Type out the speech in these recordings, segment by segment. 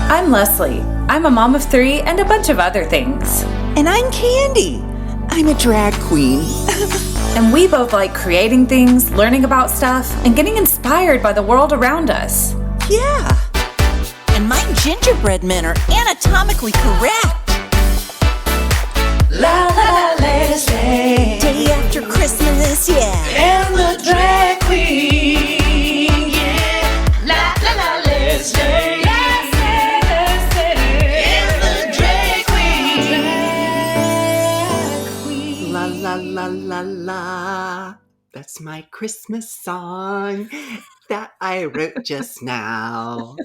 I'm Leslie. I'm a mom of 3 and a bunch of other things. And I'm Candy. I'm a drag queen. And we both like creating things, learning about stuff, and getting inspired by the world around us. Yeah. And my gingerbread men are anatomically correct. La la la Leslie. Day after Christmas, yeah. And the drag queen, yeah. La la la Leslie. La la la, that's my Christmas song that I wrote just now.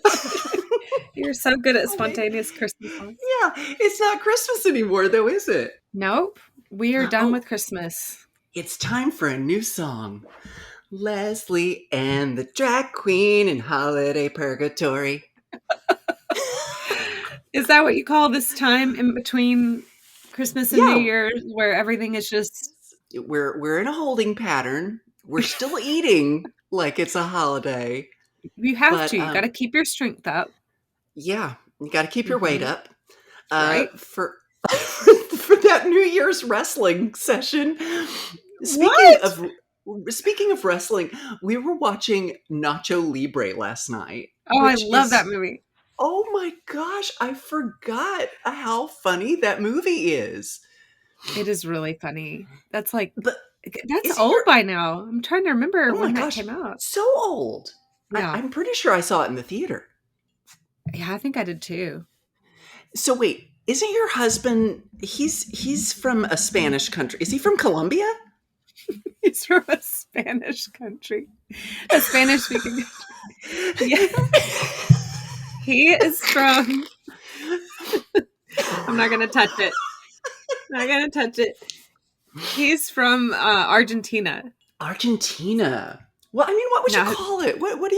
You're so good at spontaneous Christmas songs. Yeah, it's not Christmas anymore though, is it? Nope, we are done with Christmas. It's time for a new song. Leslie and the Drag Queen in Holiday Purgatory. Is that what you call this time in between Christmas and New Year's, where everything is just... We're in a holding pattern. We're still eating like it's a holiday. You have to. You got to keep your strength up. Yeah, you got to keep your weight up. Right. For that New Year's wrestling session. Speaking of wrestling, we were watching Nacho Libre last night. Oh, I love that movie. Oh my gosh, I forgot how funny that movie is. It is really funny. That's like, that's old by now. I'm trying to remember when that came out. So old. Yeah. I'm pretty sure I saw it in the theater. Yeah, I think I did too. So wait, isn't your husband, he's from a Spanish country. Is he from Colombia? He's from a Spanish country. A Spanish speaking country. Yeah. He is from... I'm not going to touch it. Not going to touch it. He's from Argentina. Argentina. Well, I mean, what would you call it? What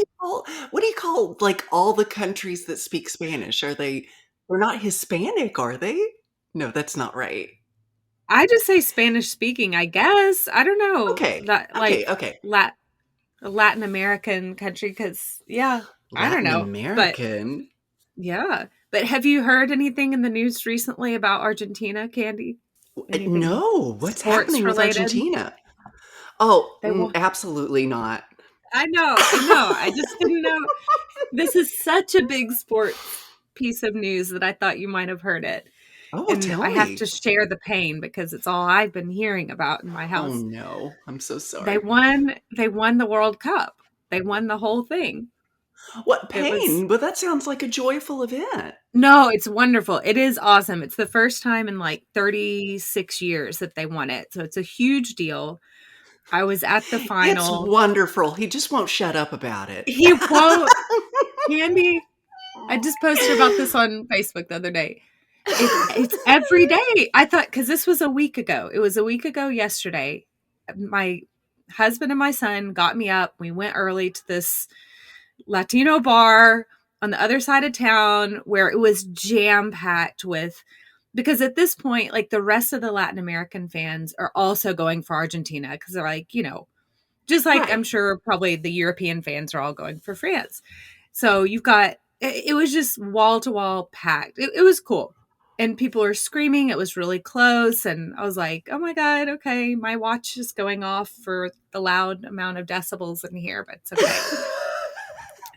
do you call like all the countries that speak Spanish? They're not Hispanic, are they? No, that's not right. I just say Spanish speaking, I guess. I don't know. Okay. Okay. Latin American country, because I don't know. American. But, yeah. But have you heard anything in the news recently about Argentina, Candy? Anything no. What's happening with Argentina? Oh, absolutely not. I know. I just didn't know. This is such a big sports piece of news that I thought you might have heard it. Oh, and tell I me. have to share the pain because it's all I've been hearing about in my house. Oh no, I'm so sorry. They won the World Cup. They won the whole thing. What pain? But that sounds like a joyful event. No, it's wonderful. It is awesome. It's the first time in like 36 years that they won it. So it's a huge deal. I was at the final. It's wonderful. He just won't shut up about it. He won't. Candy, I just posted about this on Facebook the other day. It's every day. I thought, because this was a week ago. It was a week ago yesterday. My husband and my son got me up. We went early to this Latino bar on the other side of town where it was jam-packed with, because at this point, like the rest of the Latin American fans are also going for Argentina because they're like, just like I'm sure probably the European fans are all going for France. So you've got, it was just wall to wall packed. It was cool. And people were screaming. It was really close. And I was like, oh my God, okay. My watch is going off for the loud amount of decibels in here, but it's okay.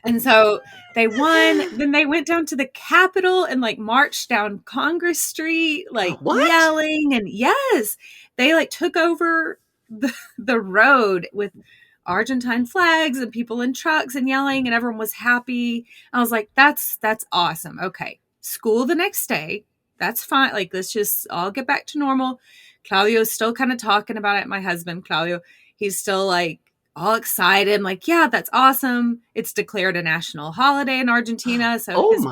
And so they won. Then they went down to the Capitol and like marched down Congress Street, like yelling. And yes, they like took over the road with Argentine flags and people in trucks and yelling, and everyone was happy. I was like, that's awesome. Okay. School the next day. That's fine. Like, let's just all get back to normal. Claudio's still kind of talking about it. My husband, Claudio, he's still like all excited. I'm like, yeah, that's awesome. It's declared a national holiday in Argentina. So his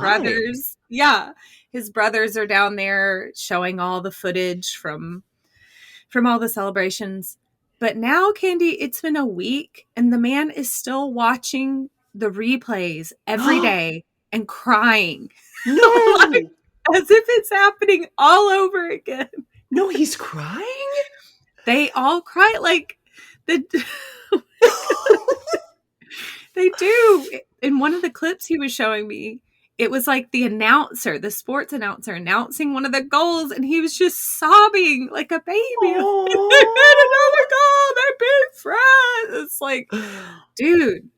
brothers are down there showing all the footage from all the celebrations. But now, Candy, it's been a week and the man is still watching the replays every day and crying. No. Like, as if it's happening all over again. No, he's crying? They all cry like they do. In one of the clips he was showing me, it was like the announcer, the sports announcer announcing one of the goals, and he was just sobbing like a baby. Oh my God, they're big friends. It's like, dude,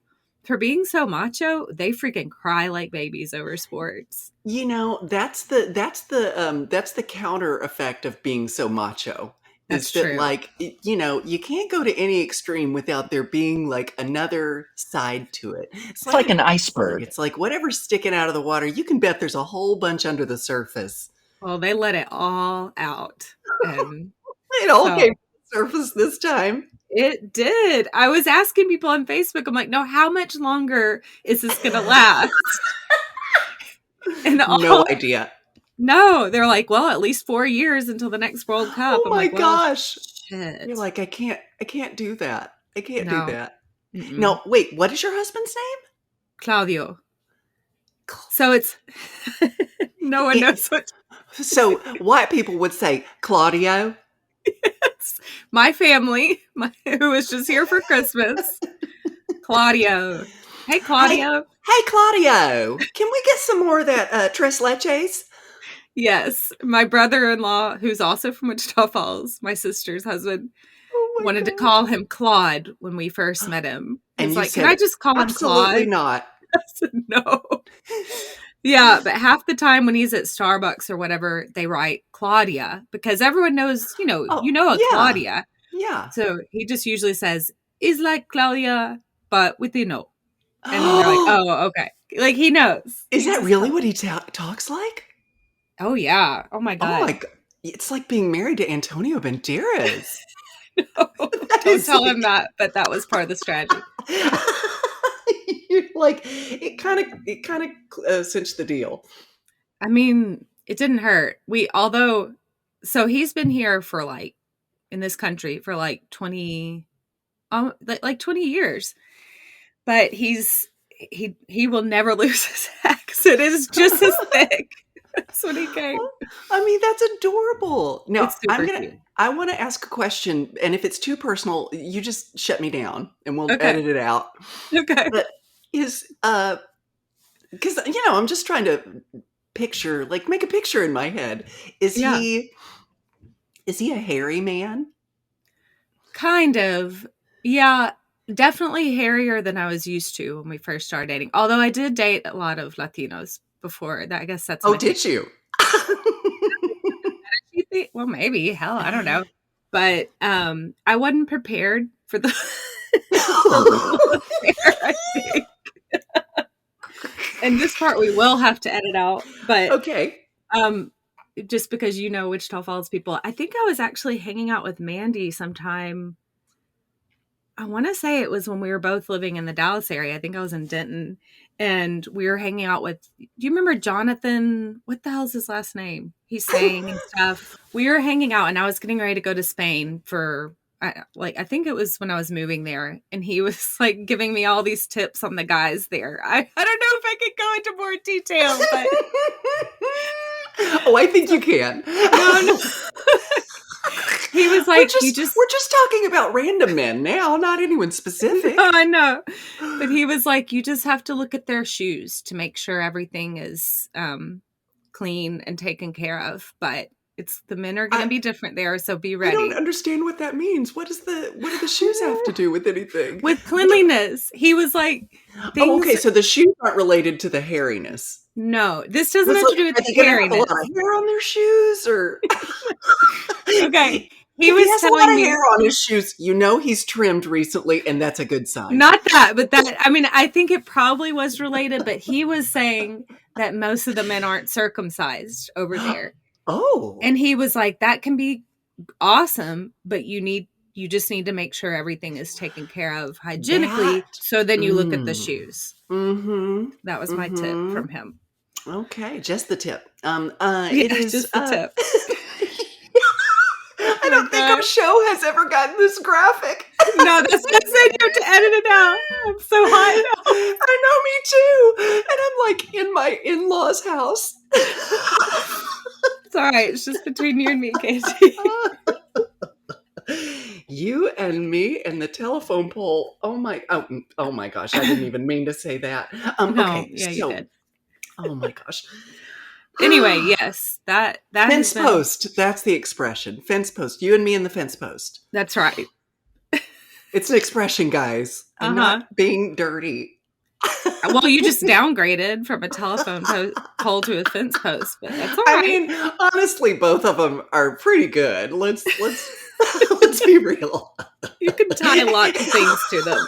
for being so macho, they freaking cry like babies over sports. You know, that's the counter effect of being so macho. That's Is that true. like, you know, you can't go to any extreme without there being like another side to it. It's like an iceberg. It's like whatever's sticking out of the water, you can bet there's a whole bunch under the surface. Well, they let it all out. And It all came to the surface this time. it did. I was asking people on Facebook, I'm like, no, how much longer is this going to last? And No idea. No, they're like, well, at least 4 years until the next World Cup. Oh I'm my like, well, gosh. shit. You're like, I can't do that. I can't No. do that. Mm-mm. No, wait, what is your husband's name? Claudio. So it's no one knows what. So white people would say Claudio. My family, who was just here for Christmas, Claudio. Hey, Claudio. Hey, Claudio, can we get some more of that tres leches? Yes, my brother-in-law, who's also from Wichita Falls, my sister's husband, wanted to call him Claude when we first met him. And He's you like, said, can I just call him Claude? absolutely not. I said, no. Yeah, but half the time when he's at Starbucks or whatever, they write Claudia because everyone knows, Oh, a yeah. Claudia. Yeah. So he just usually says, is like Claudia, but with the no. And they're like, oh, okay. Like he knows. Is that really what he talks like? Oh, yeah. Oh, my God. Oh my God. It's like being married to Antonio Banderas. Don't tell him that, but that was part of the strategy. You're like, it kind of cinched the deal. I mean, it didn't hurt. So he's been here for like, in this country for like 20 years. But he will never lose his accent. It is just as thick. That's when he came. I mean, that's adorable. Now, It's super cute. I want to ask a question, and if it's too personal, you just shut me down, and we'll Okay. edit it out. Okay. But because I'm just trying to picture, like, make a picture in my head. Is he a hairy man? Kind of. Yeah, definitely hairier than I was used to when we first started dating. Although I did date a lot of Latinos before. I guess that's. Oh, did you? Well, maybe. Hell, I don't know. But I wasn't prepared for the affair, I think. And this part we will have to edit out. But Okay. just because Wichita Falls people, I think I was actually hanging out with Mandy sometime. I want to say it was when we were both living in the Dallas area. I think I was in Denton, and we were hanging out with. Do you remember Jonathan? What the hell's his last name? He sang and stuff. We were hanging out, and I was getting ready to go to Spain for. I think it was when I was moving there, and he was like giving me all these tips on the guys there. I don't know if I could go into more detail, but Oh, I think you can. no. He was like, we're just talking about random men now, not anyone specific. Oh, I know. But he was like, you just have to look at their shoes to make sure everything is clean and taken care of. But the men are going to be different there, so be ready. I don't understand what that means. What do the shoes have to do with anything? With cleanliness. He was like, Oh, okay, so the shoes aren't related to the hairiness. No, this doesn't have to do with the hairiness. Have a lot of hair on their shoes, or okay. He has a lot of hair on his shoes. He's trimmed recently, and that's a good sign. Not that, but I think it probably was related, but he was saying that most of the men aren't circumcised over there. Oh. And he was like, that can be awesome, but you just need to make sure everything is taken care of hygienically. So then you look at the shoes. Mm-hmm. That was my tip from him. Okay, just the tip. It is just the tip. I don't think our show has ever gotten this graphic. No, that's what I said. You have to edit it out. I'm so hot now. I know, me too. And I'm like in my in-laws' house. It's all right. It's just between you and me, Casey. You and me and the telephone pole. Oh my gosh! I didn't even mean to say that. No, Okay, yeah, you did. Oh my gosh. Anyway, yes, that has Fence been. post. That's the expression. Fence post. You and me in the fence post. That's right. It's an expression, guys. I'm not being dirty. Well, you just downgraded from a telephone pole to a fence post, but that's all right. I mean, honestly, both of them are pretty good. Let's let's be real. You can tie lots of things to them.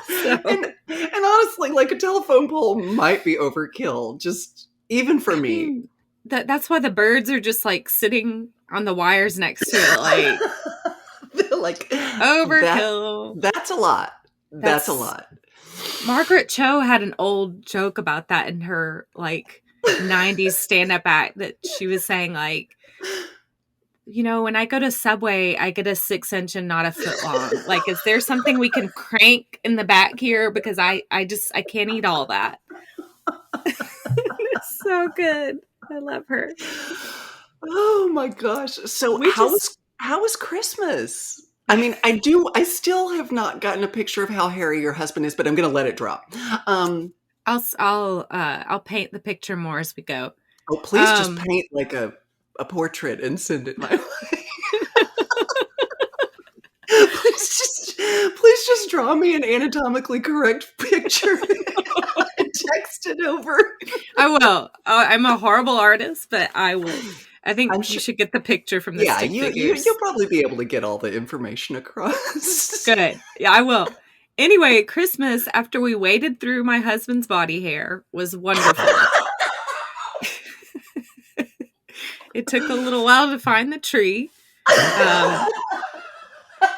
So. And honestly, like a telephone pole might be overkill, just even for me. That's why the birds are just like sitting on the wires next to it, like like overkill. That's a lot. That's a lot. Margaret Cho had an old joke about that in her like 90s stand-up act that she was saying like, you know, when I go to Subway, I get a 6-inch and not a foot long. Like, is there something we can crank in the back here? Because I can't eat all that. It's so good. I love her. Oh my gosh. So how was Christmas? I mean, I still have not gotten a picture of how hairy your husband is, but I'm going to let it drop. I'll paint the picture more as we go. Oh, please just paint like a portrait and send it my way. please just draw me an anatomically correct picture and text it over. I will. I'm a horrible artist, but I will. I think you should get the picture from the stick figures. You'll probably be able to get all the information across. Good. Yeah, I will. Anyway, Christmas, after we waded through my husband's body hair, was wonderful. It took a little while to find the tree.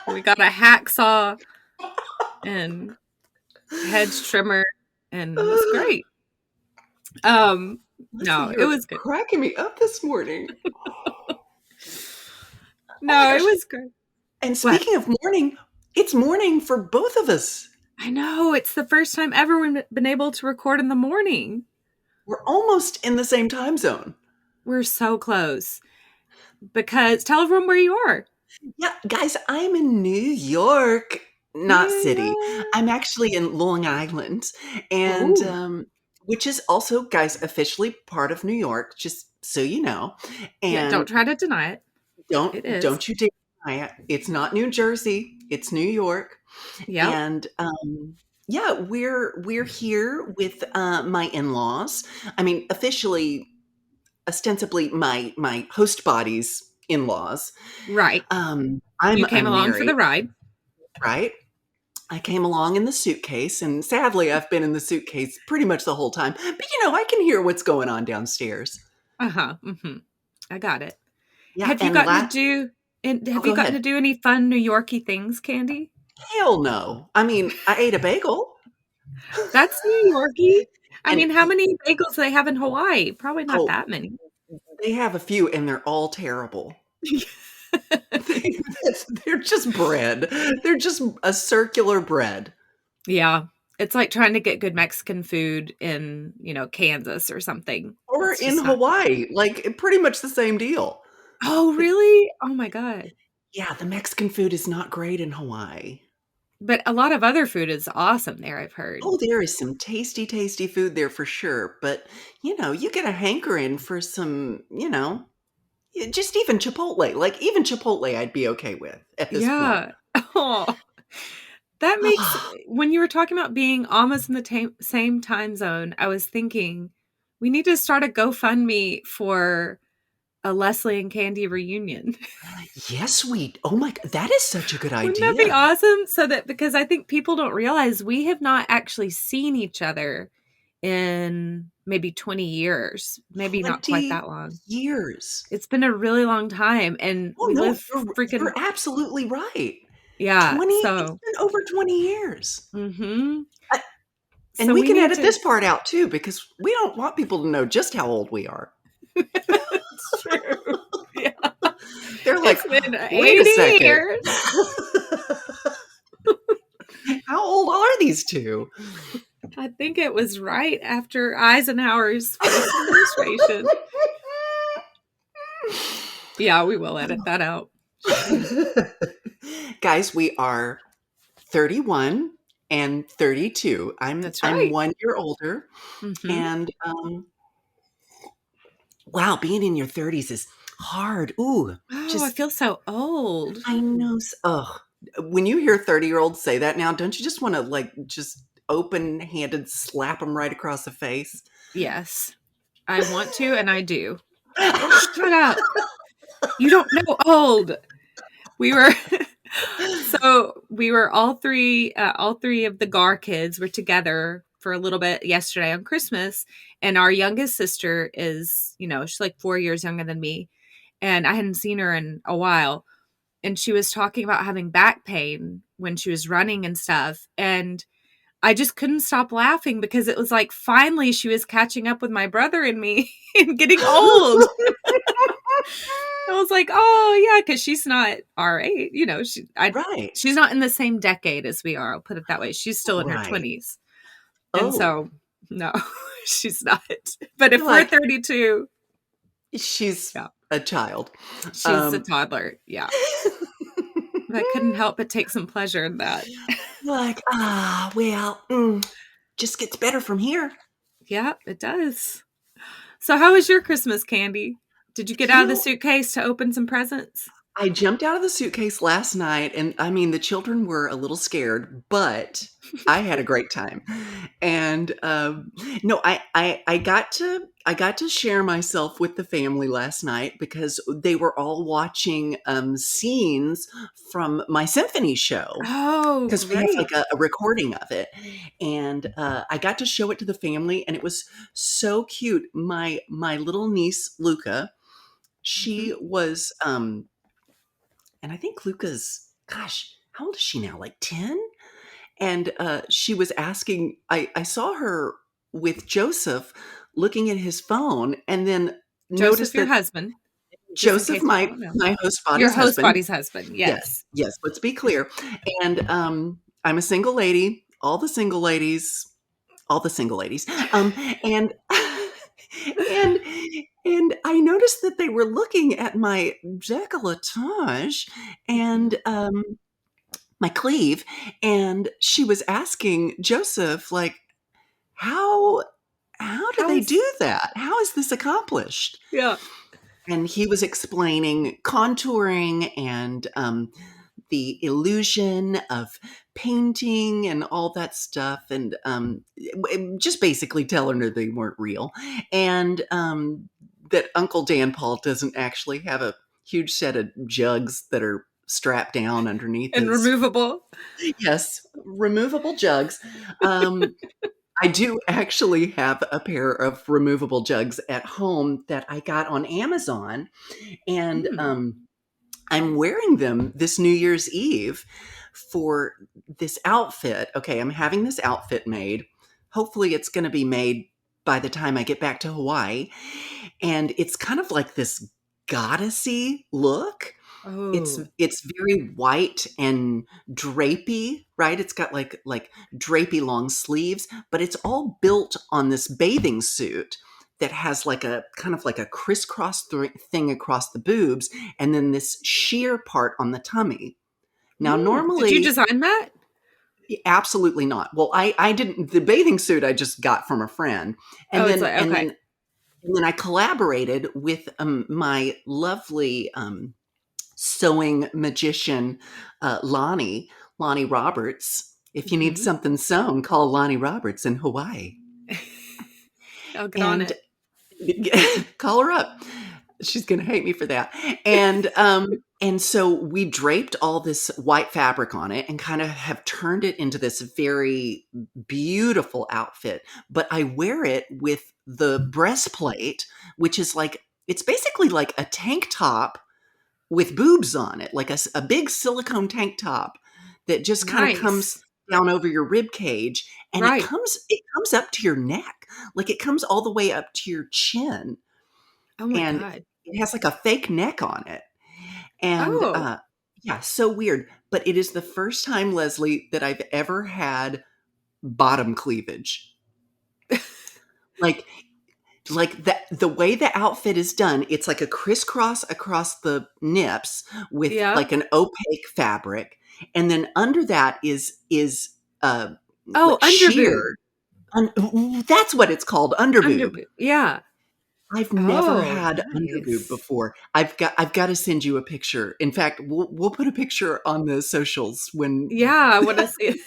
We got a hacksaw and hedge trimmer, and it was great. No, it was good. Cracking me up this morning. No, it was good. And speaking of morning, it's morning for both of us. I know. It's the first time ever we've been able to record in the morning. We're almost in the same time zone. We're so close. Because tell everyone where you are. Yeah, guys, I'm in New York, not city. I'm actually in Long Island, and which is also, guys, officially part of New York, just so you know. And don't try to deny it. Don't you dare deny it. It's not New Jersey, it's New York. Yeah. And we're here with my in-laws. I mean, officially, ostensibly my host body's in-laws. Right. You came along for the ride. Right. I came along in the suitcase, and sadly, I've been in the suitcase pretty much the whole time. But, I can hear what's going on downstairs. Mm-hmm. I got it. Yeah, have you gotten to do any fun New York-y things, Candy? Hell no. I mean, I ate a bagel. That's New York-y. I mean, how many bagels do they have in Hawaii? Probably not that many. They have a few, and they're all terrible. They're just bread. They're just a circular bread. Yeah. It's like trying to get good Mexican food in, Kansas or something. Or in Hawaii. Like, pretty much the same deal. Oh, really? Oh, my God. Yeah, the Mexican food is not great in Hawaii. But a lot of other food is awesome there, I've heard. Oh, there is some tasty, tasty food there for sure. But, you get a hankering for some, just even Chipotle. Like, even Chipotle I'd be okay with at this point. Oh, that makes, when you were talking about being almost in the same time zone, I was thinking we need to start a GoFundMe for a Leslie and Candy reunion. Yes, oh my God, that is such a good idea. Wouldn't that be awesome? Because I think people don't realize we have not actually seen each other in maybe 20 years, maybe not quite that long. Years. It's been a really long time, and you're absolutely right. Yeah, it's been over 20 years. Mm-hmm. And we can edit this part out too, because we don't want people to know just how old we are. It's true. Yeah. They're like, it's been wait a second. Years. How old are these two? I think it was right after Eisenhower's first administration. Yeah, we will edit that out. Guys, we are 31 and 32. That's I'm right. 1 year older, Mm-hmm. and wow, being in your 30s is hard. Ooh, Oh, I just feel so old. I know. Ugh. When you hear 30-year-olds say that now, don't you just want to like just open-handed slap them right across the face? Yes, I want to, and I do. Shut up. You don't know old. We were we were all three of the Gar kids were together for a little bit yesterday on Christmas, and our youngest sister is, she's like 4 years younger than me, and I hadn't seen her in a while, and she was talking about having back pain when she was running and stuff, and I just couldn't stop laughing because it was like finally she was catching up with my brother and me and getting old. I was like, oh yeah, because she's not our age, Right. she's not in the same decade as we are. I'll put it that way. She's still in her Right. 20s, and Oh, so no, she's not. But if you're we're like, 32, she's yeah, a child. she's a toddler. Yeah, I couldn't help but take some pleasure in that. Like, well, just gets better from here. Yeah, it does. So, how was your Christmas, Candy? Did you get You out of the know, suitcase to open some presents? I jumped out of the suitcase last night, and I mean, the children were a little scared, but I had a great time. And no, I got to share myself with the family last night because they were all watching scenes from my symphony show Oh, because we have like great. a recording of it, and I got to show it to the family, and it was so cute. My little niece Luca, Mhm. she was and I think Luca's, gosh, how old is she now? Like 10? And she was asking, I saw her with Joseph looking at his phone and then Joseph, noticed your that husband, just in Joseph, case people my don't know. my host Your body's host husband, body's husband, yes, yes. yes, let's be clear. And I'm a single lady, all the single ladies. And and and I noticed that they were looking at my décolletage Mhm. and my cleave, and she was asking Joseph, like, how do How they is do that? How is this accomplished? Yeah. And he was explaining contouring and the illusion of painting and all that stuff, and just basically telling her they weren't real, and that Uncle Dan Paul doesn't actually have a huge set of jugs that are strapped down underneath And his, removable. yes, removable jugs. I do actually have a pair of removable jugs at home that I got on Amazon, and Mm. I'm wearing them this New Year's Eve for this outfit. Okay, I'm having this outfit made. Hopefully, it's going to be made by the time I get back to Hawaii. And it's kind of like this goddessy look. Oh, It's very white and drapey, right? It's got like drapey long sleeves, but it's all built on this bathing suit that has like a kind of like a crisscross thing across the boobs and then this sheer part on the tummy. Now, did you normally, design that? absolutely not. Well, I didn't. The bathing suit I just got from a friend, Oh, and it's then like, okay. I collaborated with my lovely sewing magician, Lonnie Roberts. If you need Mhm. something sewn, call Lonnie Roberts in Hawaii I'll get on and it. call her up. She's going to hate me for that. And so we draped all this white fabric on it and kind of have turned it into this very beautiful outfit. But I wear it with the breastplate, which is like, it's basically like a tank top with boobs on it, like a big silicone tank top that just kind of comes Nice. down over your rib cage, and Right. it comes up to your neck, like it comes all the way up to your chin, Oh my and God. it has like a fake neck on it, and Oh, yeah, so weird. But it is the first time, Leslie, that I've ever had bottom cleavage. Like the way the outfit is done, it's like a crisscross across the nips with yeah. like an opaque fabric, and then under that is Oh, underboob. sheer. That's what it's called, underboob. Underboob. Yeah. I've never Oh, had underboob nice. before. I've got to send you a picture. In fact, we'll put a picture on the socials when Yeah, I want to see it.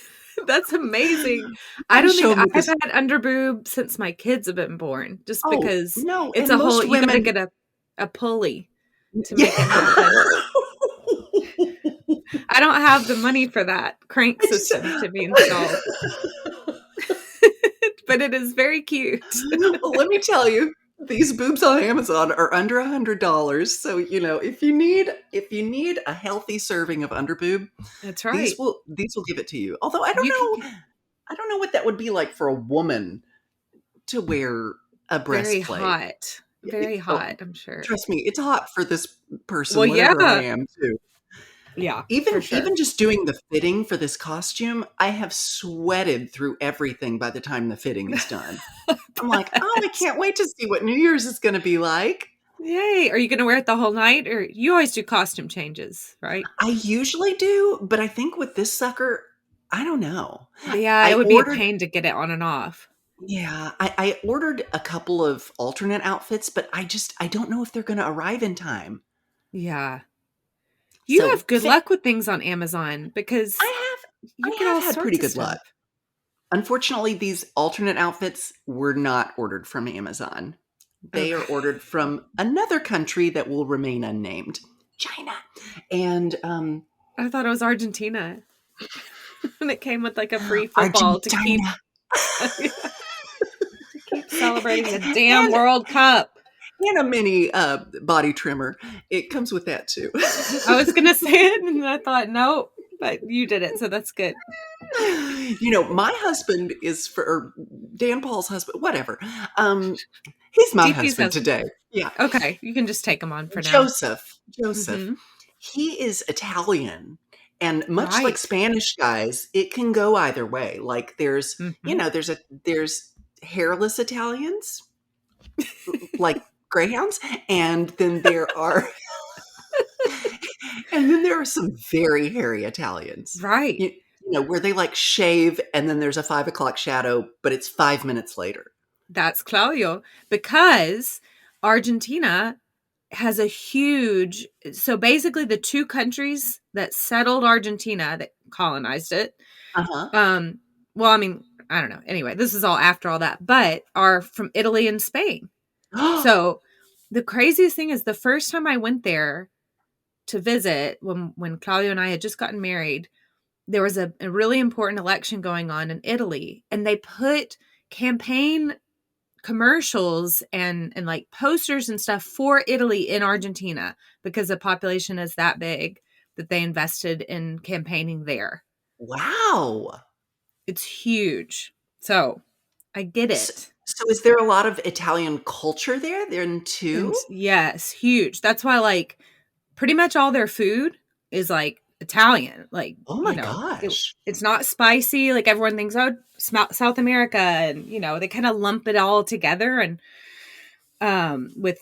That's amazing. I I don't show think them I've because had underboob since my kids have been born, just oh because no, it's and a whole, most you got to women, get a pulley to make it yeah. happen. I don't have the money for that crank I just, system to be installed, but it is very cute. well, let me tell you, these boobs on Amazon are under $100. So if you need a healthy serving of underboob, That's these right. will give it to you. Although You can get I don't know what that would be like for a woman to wear a very breastplate. hot, It, very oh, hot, I'm sure. trust me, it's hot for this Well, person, whatever I yeah. am too. Yeah, for Even sure. just doing the fitting for this costume, I have sweated through everything by the time the fitting is done. I'm like, oh, I can't wait to see what New Year's is going to be like. Yay. Are you going to wear it the whole night, or you always do costume changes, right? I usually do, but I think with this sucker, I don't know. Yeah, it I would be a ordered, pain to get it on and off. yeah, I ordered a couple of alternate outfits, but I don't know if they're going to arrive in time. Yeah. You So have good luck with things on Amazon because you I get have all had pretty sorts of good luck. stuff. Unfortunately, these alternate outfits were not ordered from Amazon. They are Okay. ordered from another country that will remain unnamed, China. And I thought it was Argentina. And it came with like a free football to keep Argentina. to keep celebrating the damn and World Cup. and a mini body trimmer. It comes with that too. I was gonna say it and I thought no, but you did it, so that's good. My husband is or Dan Paul's husband, whatever. He's my DP's husband husband. today. Yeah. Okay, you can just take them on for now. Joseph. Hmm. He is Italian. And much like Right. Spanish guys, it can go either way. Like Hmm. there's hairless Italians, like greyhounds, and then there are some very hairy Italians. Right. Where they like shave and then there's a 5 o'clock shadow, but it's 5 minutes later. That's Claudio, because Argentina has a huge, so basically the two countries that settled Argentina, that colonized it, Uh-huh. well, I mean, I don't know. Anyway, this is all after all that, but are from Italy and Spain. So the craziest thing is the first time I went there to visit, when Claudio and I had just gotten married, there was a really important election going on in Italy, and they put campaign commercials and like posters and stuff for Italy in Argentina because the population is that big that they invested in campaigning there. Wow. It's huge. So I get So, it. so is there a lot of Italian culture there then too? And yes, huge. That's why like pretty much all their food is like Italian. Like, Oh my gosh. it's not spicy. Like everyone thinks, oh, South America, and they kind of lump it all together and with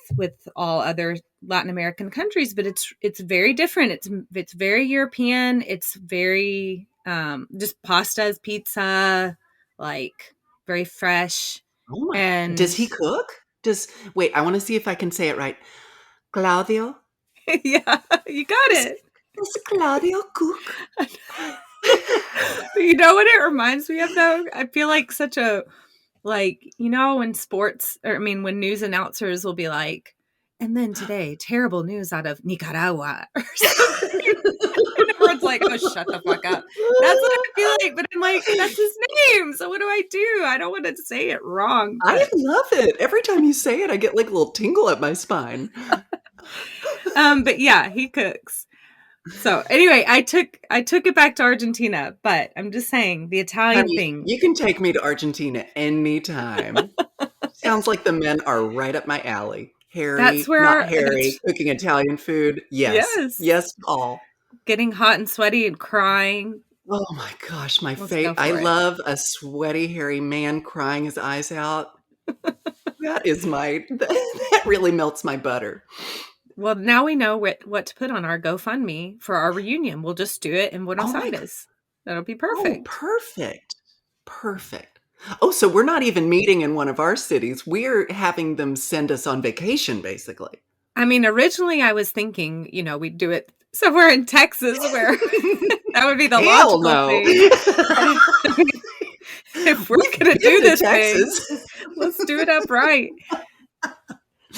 all other Latin American countries, but it's very different. It's very European. It's very just pastas, pizza, like very fresh. Oh my. And Does he cook? Wait, I want to see if I can say it right. Claudio? yeah, you got Does, it. does Claudio cook? You know what it reminds me of though? I feel like such a when sports, or I mean when news announcers will be like, and then today, terrible news out of Nicaragua or something. And everyone's like, oh, shut the fuck up. That's what I feel like. But I'm like, that's his name. So what do I do? I don't want to say it wrong. I love it. Every time you say it, I get like a little tingle up my spine. But yeah, he cooks. So anyway, I took it back to Argentina, but I'm just saying the Italian thing. You can take me to Argentina anytime. Sounds like the men are right up my alley. Hairy, That's where not hairy, cooking Italian food. Yes. Yes, all. Getting hot and sweaty and crying. Oh my gosh, my Let's favorite. go I for it. love a sweaty, hairy man crying his eyes out. That really melts my butter. Well, now we know what to put on our GoFundMe for our reunion. We'll just do it in Buenos Oh my Aires. That'll be Oh, perfect. perfect. Perfect. Oh, so we're not even meeting in one of our cities. We're having them send us on vacation, basically. I mean, originally I was thinking, we'd do it somewhere in Texas where that would be the Hell logical no. thing. If we're We've going to do been to this thing, Texas. let's do it upright.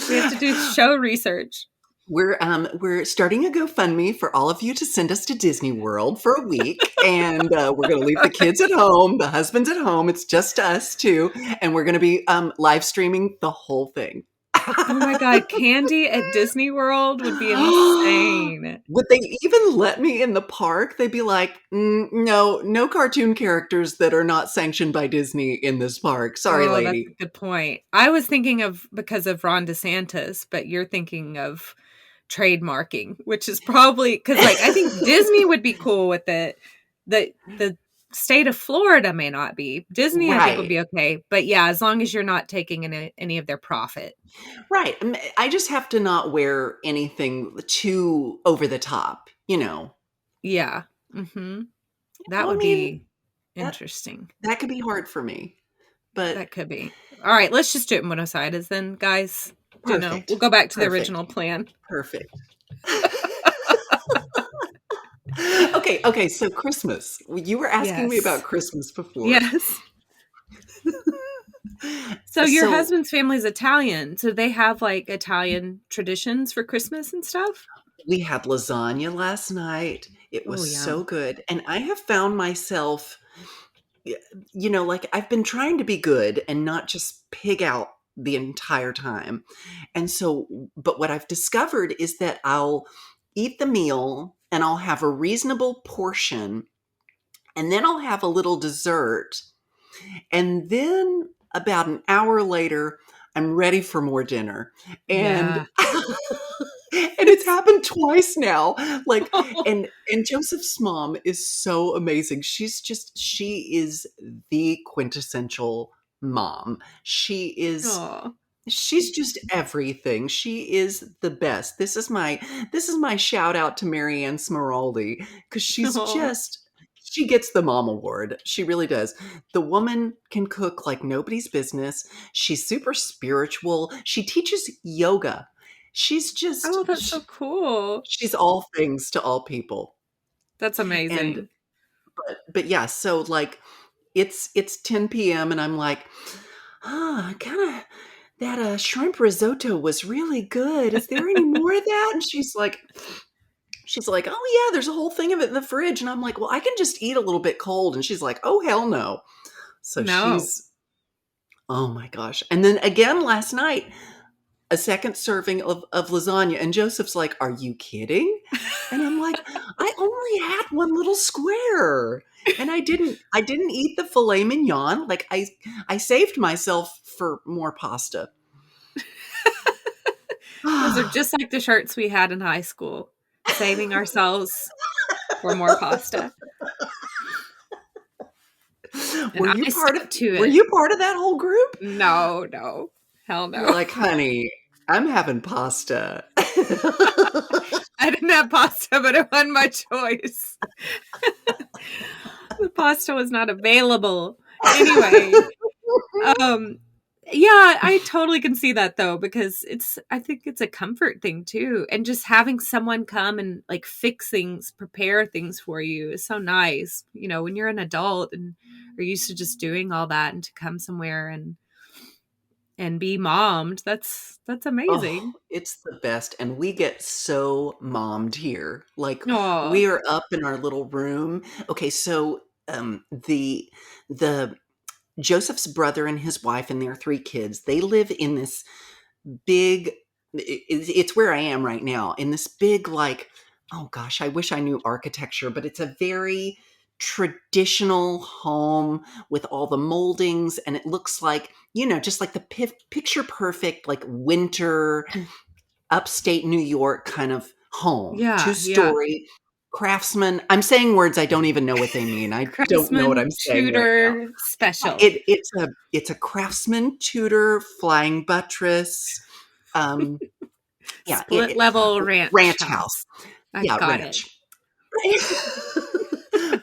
We have to do show research. We're starting a GoFundMe for all of you to send us to Disney World for a week, and we're going to leave the kids at home, the husband's at home. It's just us two, and we're going to be live streaming the whole thing. Oh my God, candy at Disney World would be insane. Would they even let me in the park? They'd be like, no cartoon characters that are not sanctioned by Disney in this park. Sorry, lady. That's a good point. I was thinking of because of Ron DeSantis, but you're thinking of trademarking, which is probably because I think Disney would be cool with it. The state of Florida may not be. Disney, I think, would be okay. But yeah, as long as you're not taking any of their profit. Right. I just have to not wear anything too over the top, Yeah. Mm-hmm. That would be interesting. That could be hard for me. But that could be. All right, let's just do it in Buenos Aires then, guys. Perfect. We'll go back to the original plan. Perfect. Okay, so Christmas. You were asking me about Christmas before. Yes. So your husband's family's Italian. So they have like Italian traditions for Christmas and stuff? We had lasagna last night. It was so good. And I have found myself, like I've been trying to be good and not just pig out the entire time. And so, but what I've discovered is that I'll eat the meal and I'll have a reasonable portion, and then I'll have a little dessert. And then about an hour later, I'm ready for more dinner. And and it's happened twice now. Like, and Joseph's mom is so amazing. She is the quintessential mom. She's just everything. She is the best. This is my shout out to Marianne Smeraldi, because she gets the mom award. She really does. The woman can cook like nobody's business. She's super spiritual. She teaches yoga. She's just that's so cool. She's all things to all people. That's amazing. But yeah, so like it's 10 p.m. and I'm like, kind of that shrimp risotto was really good. Is there any more of that? And she's like, oh yeah, there's a whole thing of it in the fridge. And I'm like, well, I can just eat a little bit cold. And she's like, oh hell no. So she's, oh my gosh. And then again last night, a second serving of lasagna. And Joseph's like, are you kidding? And I'm like, I only had one little square. And I didn't eat the filet mignon. Like I saved myself for more pasta. Those are just like the shirts we had in high school. Saving ourselves for more pasta. Were you part of that whole group? No. Hell no. You're like, honey, I'm having pasta. I didn't have pasta, but it wasn't my choice. The pasta was not available. Anyway. Yeah, I totally can see that though, because I think it's a comfort thing too. And just having someone come and like fix things, prepare things for you is so nice. When you're an adult and are used to just doing all that, and to come somewhere and be mommed, that's amazing. Oh, it's the best. And we get so mommed here. Like we are up in our little room. Okay, so the Joseph's brother and his wife and their 3 kids, they live in this big, it's where I am right now, in this big, like, oh gosh, I wish I knew architecture, but it's a very traditional home with all the moldings, and it looks like, just like the picture perfect, like winter, upstate New York kind of home. Yeah. 2-story. Yeah. Craftsman. I'm saying words I don't even know what they mean. I don't know what I'm saying. Tudor right now. special. It's a Craftsman Tudor flying buttress. Split level ranch house. I got ranch. It.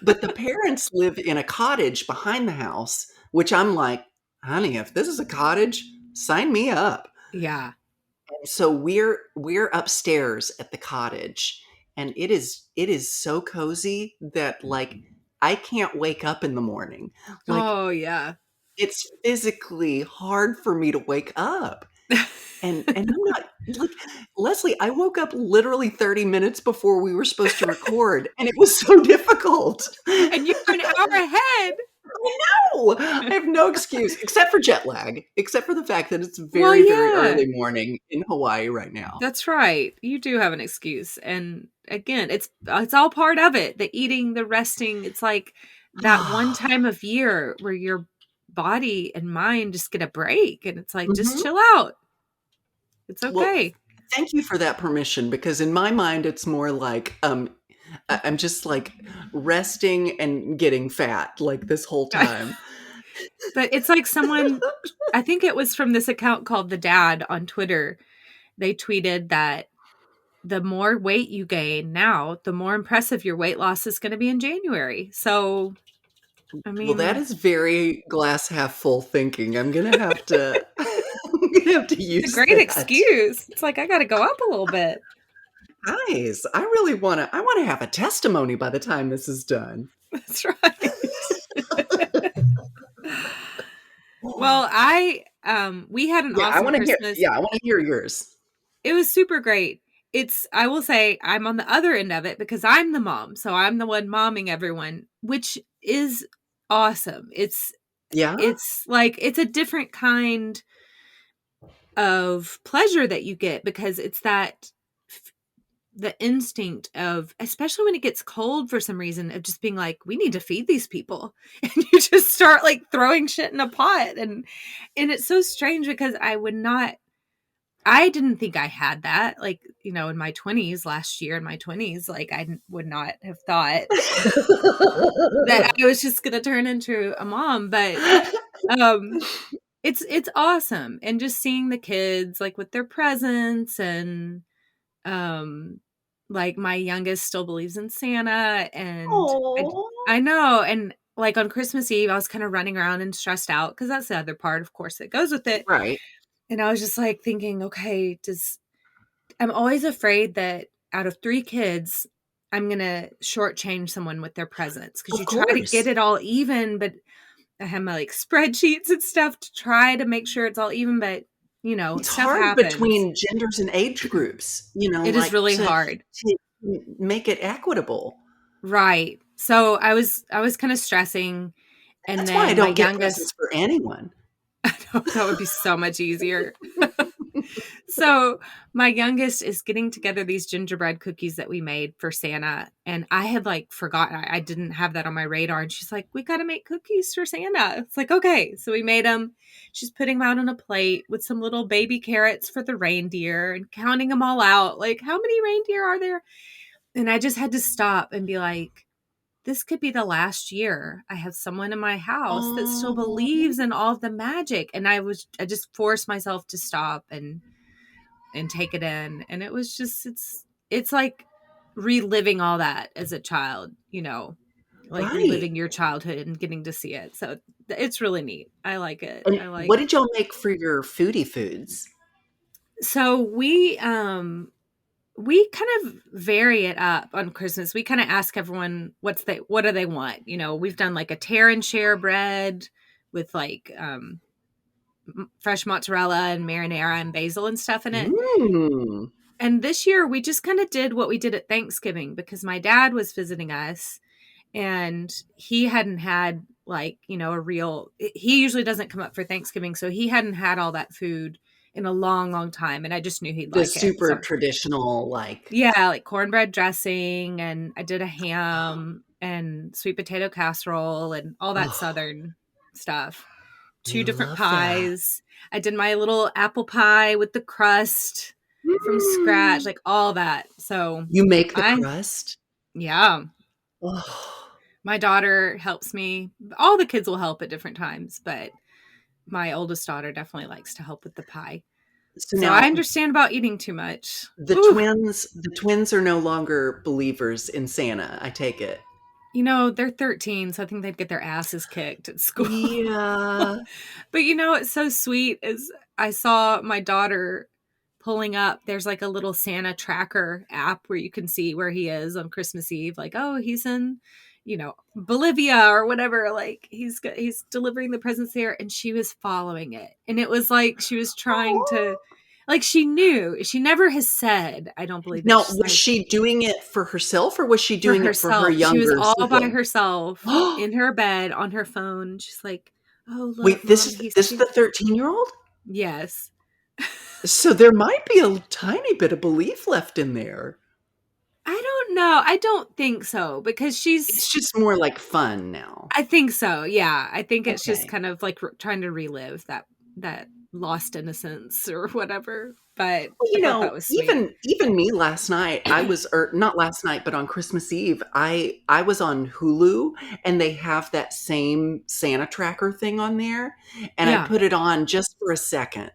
But the parents live in a cottage behind the house, which I'm like, honey, if this is a cottage, sign me up. Yeah. So we're upstairs at the cottage, and it is so cozy that like I can't wake up in the morning. Like Oh, yeah. it's physically hard for me to wake up. And I'm not like Leslie, I woke up literally 30 minutes before we were supposed to record, and it was so difficult. And you're an hour ahead. No, I have no excuse except for jet lag, except for the fact that it's Well, very, very yeah. early morning in Hawaii right now. That's right. You do have an excuse. And again, it's all part of it. The eating, the resting. It's like that one time of year where your body and mind just get a break, and it's like, just Mhm. chill out. It's Well, okay. thank you for that permission, because in my mind it's more like I'm just like resting and getting fat like this whole time. But it's like someone, I think it was from this account called The Dad on Twitter. They tweeted that the more weight you gain now, the more impressive your weight loss is going to be in January. So, I Well, mean, that is very glass half full thinking. I'm gonna have to I'm gonna have to use it's a great that. excuse. It's like, I got to go up a little bit. Guys, I really wanna have a testimony by the time this is done. That's right. Well, we had an Yeah, I awesome wanna hear Christmas. I wanna hear yours. It was super great. I will say I'm on the other end of it because I'm the mom. So I'm the one momming everyone, which is awesome. Yeah? It's like, it's a different kind of pleasure that you get because it's the instinct of, especially when it gets cold for some reason, of just being like, we need to feed these people. And you just start like throwing shit in a pot. And it's so strange because I didn't think I had that. Like, in my 20s, last year in my 20s, like would not have thought that I was just going to turn into a mom. But it's awesome. And just seeing the kids like with their presents, and like my youngest still believes in Santa, and Aw. I know. And like on Christmas Eve, I was kind of running around and stressed out because that's the other part, of course, that goes with it. Right. And I was just like thinking, okay, I'm always afraid that out of 3 kids, I'm going to shortchange someone with their presents because Of you try to course. get it all even. But I have my like spreadsheets and stuff to try to make sure it's all even. But, It's stuff hard happens. between genders and age groups, It is really hard. to make it equitable. Right. So I was kind of stressing. And That's then why I my don't get presents youngest, for anyone. that would be so much easier. So my youngest is getting together these gingerbread cookies that we made for Santa. And I had like forgotten, I didn't have that on my radar. And she's like, we got to make cookies for Santa. It's like, okay. So we made them. She's putting them out on a plate with some little baby carrots for the reindeer and counting them all out. Like, how many reindeer are there? And I just had to stop and be like, this could be the last year I have someone in my house that still believes in all of the magic. And I just forced myself to stop and take it in. And it was just, it's like reliving all that as a child, like Right. reliving your childhood and getting to see it. So it's really neat. I like it. And what did y'all make for your foodie foods? So we kind of vary it up on Christmas. We kind of ask everyone what do they want? We've done like a tear and share bread with like fresh mozzarella and marinara and basil and stuff in it. Mm. And this year we just kind of did what we did at Thanksgiving because my dad was visiting us and he hadn't had like, he usually doesn't come up for Thanksgiving. So he hadn't had all that food in a long, long time. And I just knew he'd The like super it. So, traditional, like. yeah, like cornbread dressing. And I did a ham and sweet potato casserole and all that Southern stuff. 2 different pies. That. I did my little apple pie with the crust from scratch, like all that. So you make the crust? Yeah. Oh. My daughter helps me. All the kids will help at different times, but my oldest daughter definitely likes to help with the pie. So now, I understand about eating too much. The twins are no longer believers in Santa, I take it. They're 13, so I think they'd get their asses kicked at school. Yeah. But what's so sweet is I saw my daughter pulling up. There's like a little Santa tracker app where you can see where he is on Christmas Eve. Like, oh, he's in, Bolivia or whatever. Like he's delivering the presents there, and she was following it, and it was like she was trying to, like she knew. She never has said, "I don't believe it." Now, She's was she doing it for herself, or was she for doing it for her herself. She was younger all by sibling? herself in her bed on her phone. She's like, "Oh, look, Wait, this Mommy, is the 13-year-old? Yes. So there might be a tiny bit of belief left in there. I don't know. I don't think so because It's just more like fun now. I think so. Yeah. I think it's just Okay. kind of like trying to relive that lost innocence or whatever. But Well, I thought that was sweet. even me last night, I was, or not last night, but on Christmas Eve, I was on Hulu, and they have that same Santa tracker thing on there, and I Yeah. put it on just for a second.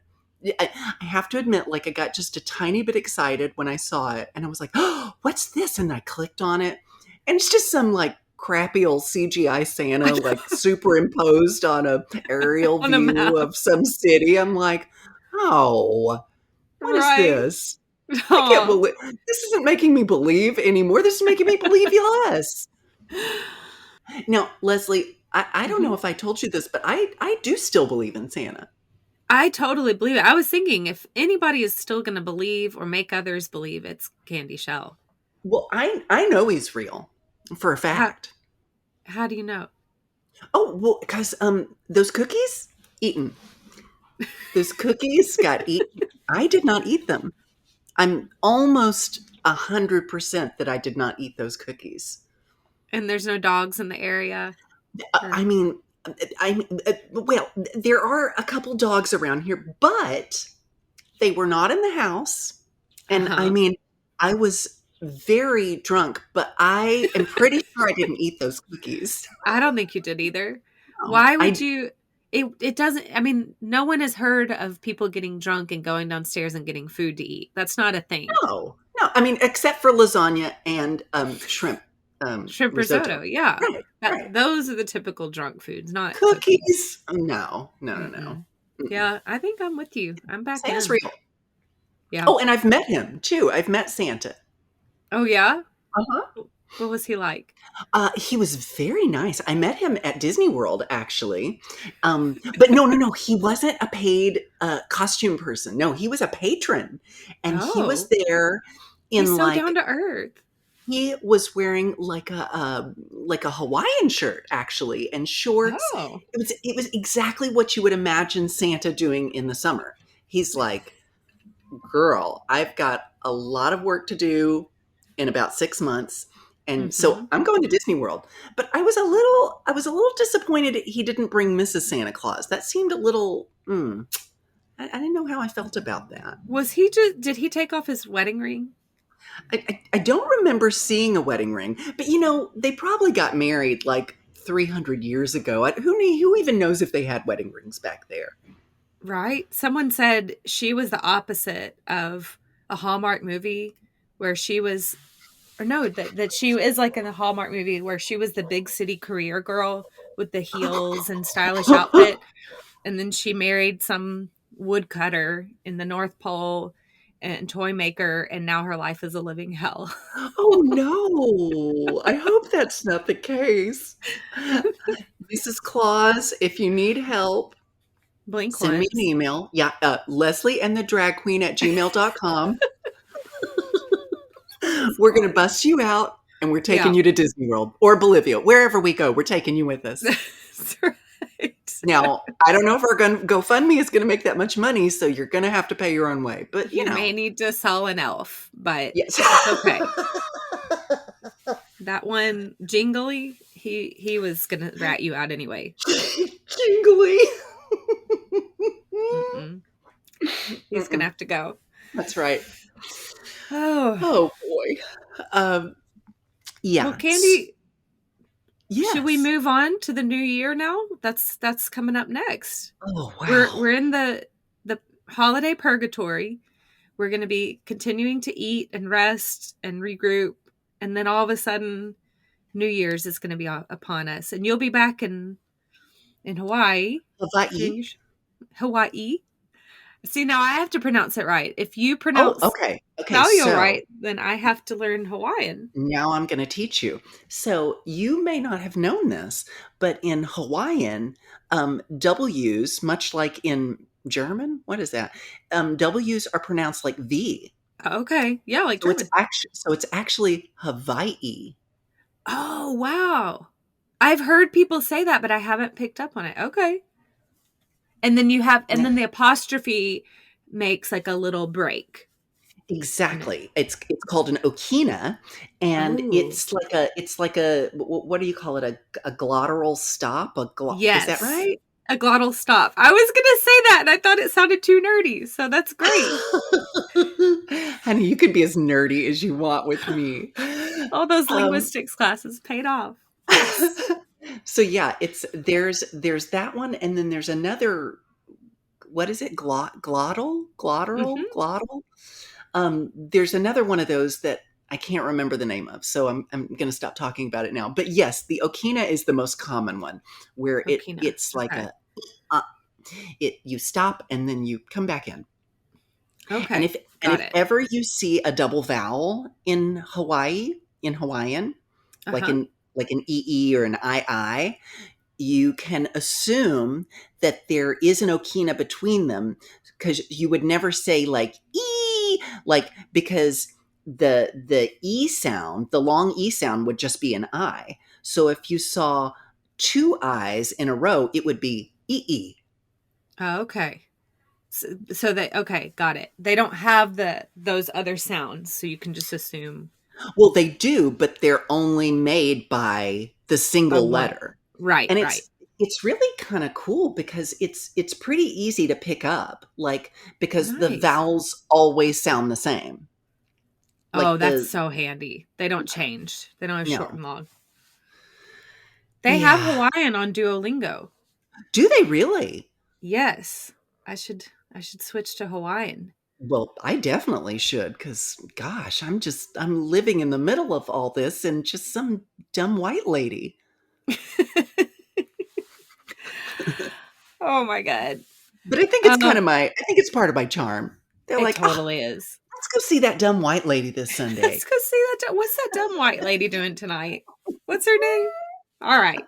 I have to admit, like, I got just a tiny bit excited when I saw it, and I was like, "Oh, what's this?" And I clicked on it, and it's just some like crappy old CGI Santa, like superimposed on a aerial On a view map. of some city. I'm like, "Oh, what is Right. this? I can't Aw. believe this isn't making me believe anymore. This is making me believe less." Now, Leslie, I don't know Mhm. if I told you this, but I do still believe in Santa. I totally believe it. I was thinking if anybody is still going to believe or make others believe, it's Candy Shell. Well, I know he's real for a How fact. how do you know? Oh, well, because those cookies eaten. Those cookies got eaten. I did not eat them. I'm almost 100% that I did not eat those cookies. And there's no dogs in the area? I Or mean, well, there are a couple dogs around here, but they were not in the house. And I uh-huh. mean, I was very drunk, but I am pretty sure I didn't eat those cookies. I don't think you did either. No, Why would I you it doesn't I mean, no one has heard of people getting drunk and going downstairs and getting food to eat. That's not a thing. no. I mean, except for lasagna and shrimp Shrimp risotto. risotto, yeah. Right, right. Those are the typical drunk foods, not cookies. Cookies? No, no, no, no. Mm-mm. Mm-mm. Yeah, I think I'm with you. I'm back Santa's in. real. Yeah. Oh, and I've met him too. I've met Santa. Oh, yeah? Uh-huh. What was he like? He was very nice. I met him at Disney World, actually. But no, no, no. He wasn't a paid costume person. No, he was a patron, and he was Oh, there he's in so down like to earth. he was wearing like a Hawaiian shirt, actually, and shorts. Oh. It was exactly what you would imagine Santa doing in the summer. He's like, "Girl, I've got a lot of work to do in about 6 months, and so Mhm. I'm going to Disney World." But I was a little disappointed he didn't bring Mrs. Santa Claus. That seemed a little. I didn't know how I felt about that. Did he take off his wedding ring? I don't remember seeing a wedding ring, but they probably got married like 300 years ago. Who even knows if they had wedding rings back there? Right? Someone said she was the opposite of a Hallmark movie where she was, or no, that she is like in a Hallmark movie where she was the big city career girl with the heels and stylish outfit. And then she married some woodcutter in the North Pole and toy maker. And now her life is a living hell. Oh no, I hope that's not the case. Mrs. Claus, if you need help, Blink send me an once. email. Yeah, leslieandthedragqueen@gmail.com. We're going to bust you out, and we're taking Yeah. you to Disney World or Bolivia. Wherever we go, we're taking you with us. That's right. Now, I don't know if our GoFundMe is going to make that much money, so you're going to have to pay your own way. But, You may need to sell an elf, but yes. it's okay. That one, Jingly, he was gonna rat you out anyway. Jingly. Mm-mm. He's gonna have to go. That's right. Oh, Oh, boy. Yeah. well, Candy, Yes. should we move on to the new year now? That's coming up next. Oh, wow. We're in the holiday purgatory. We're gonna be continuing to eat and rest and regroup, and then all of a sudden, New Year's is going to be upon us, and you'll be back in Hawaii. Hawaii. Hawaii. See, now I have to pronounce it right. If you Oh, pronounce okay. Nauyo So right, then I have to learn Hawaiian. now I'm going to teach you. So you may not have known this, but in Hawaiian, W's, much like in German, what is that? W's are pronounced like V. Okay. Yeah, like So it's German. actually Hawaii. Oh, wow. I've heard people say that, but I haven't picked up on it. Okay. And then then the apostrophe makes like a little break. Exactly. It's called an okina, and Oh. it's like a what do you call it? A glottal stop? Is that Yes. right? A glottal stop. I was going to say that, and I thought it sounded too nerdy. So that's great. Honey, you could be as nerdy as you want with me. All those linguistics classes paid off. Yes. So yeah, there's that one, and then there's another. What is it? Glottal? There's another one of those that I can't remember the name of, so I'm going to stop talking about it now. But yes, the okina is the most common one, where Okina. it's like you stop and then you come back in. Okay. And if ever you see a double vowel in Hawaiian, like an ee or an ii, you can assume that there is an okina between them, because you would never say like e, like, because the e sound, the long e sound, would just be an I. So if you saw two I's in a row, it would be ee. Oh, okay. So okay, got it. They don't have those other sounds, so you can just assume. Well, they do, but they're only made by the single one. letter. Right, And right. it's really kind of cool, because it's pretty easy to pick up, like, because the Nice. vowels always sound the same. Like that's so handy. They don't change. They don't have short No. and long. They have Hawaiian on Duolingo. Do they really? Yes. I should switch to Hawaiian. Well, I definitely should, because gosh, I'm living in the middle of all this and just some dumb white lady. Oh my god. But I think it's I think it's part of my charm. They're like, totally is. Let's go see that dumb white lady this Sunday. Let's go see that. What's that dumb white lady doing tonight? What's her name? All right.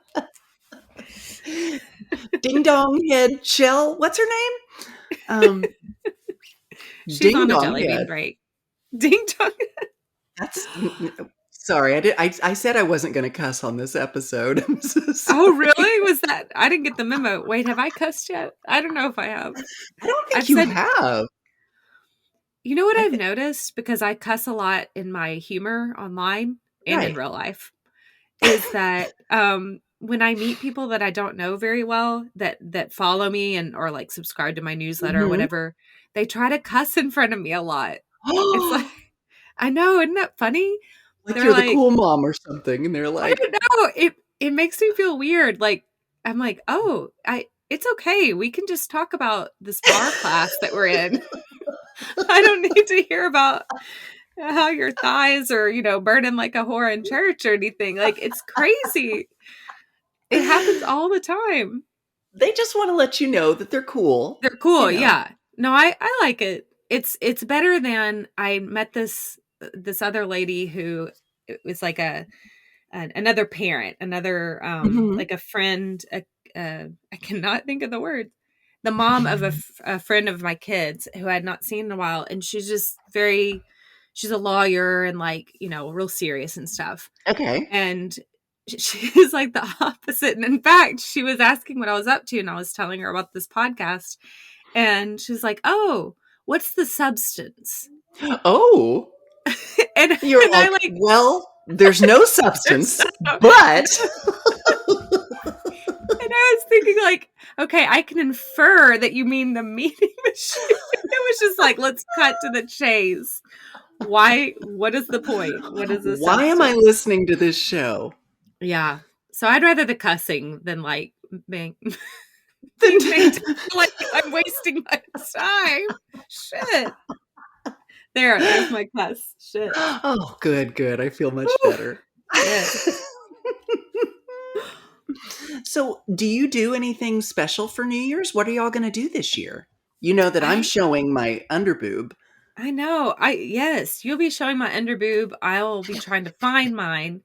Ding dong head shell. What's her name? She's Ding on a dong jelly bean head. break. Ding dong. That's sorry. I said I wasn't going to cuss on this episode. I'm so sorry. Oh, really? Was that? I didn't get the memo. Wait, have I cussed yet? I don't know if I have. I don't think you have. You know what I've noticed, because I cuss a lot in my humor online and in real life, is that when I meet people that I don't know very well, that follow me or like subscribe to my newsletter or whatever, they try to cuss in front of me a lot. It's like, I know, isn't that funny? Like you're the cool mom or something, and they're like, I don't know. It makes me feel weird. Like, I'm like, oh, it's okay. We can just talk about this bar class that we're in. I don't need to hear about how your thighs are, burning like a whore in church or anything. Like, it's crazy. It happens all the time. They just want to let you know that they're cool. They're cool, yeah. No, I like it. It's better than I met this other lady who was like another parent, another like a friend. I cannot think of the word. The mom of a friend of my kids who I had not seen in a while, and she's just she's a lawyer and like real serious and stuff. Okay, and she's like the opposite. And in fact, she was asking what I was up to, and I was telling her about this podcast, and she's like, "Oh, what's the substance?" Oh, and you're like, well, there's no substance, but. And I was thinking, like, okay, I can infer that you mean the meeting machine. It was just like, let's cut to the chase. Why? What is the point? What is this? Why am I listening to this show? Yeah. So I'd rather the cussing than like being like I'm wasting my time. Shit. There's my cuss. Shit. Oh, good. I feel much better. Yeah. So, do you do anything special for New Year's? What are y'all going to do this year? You know that I'm showing my underboob. I know. Yes, you'll be showing my underboob. I'll be trying to find mine.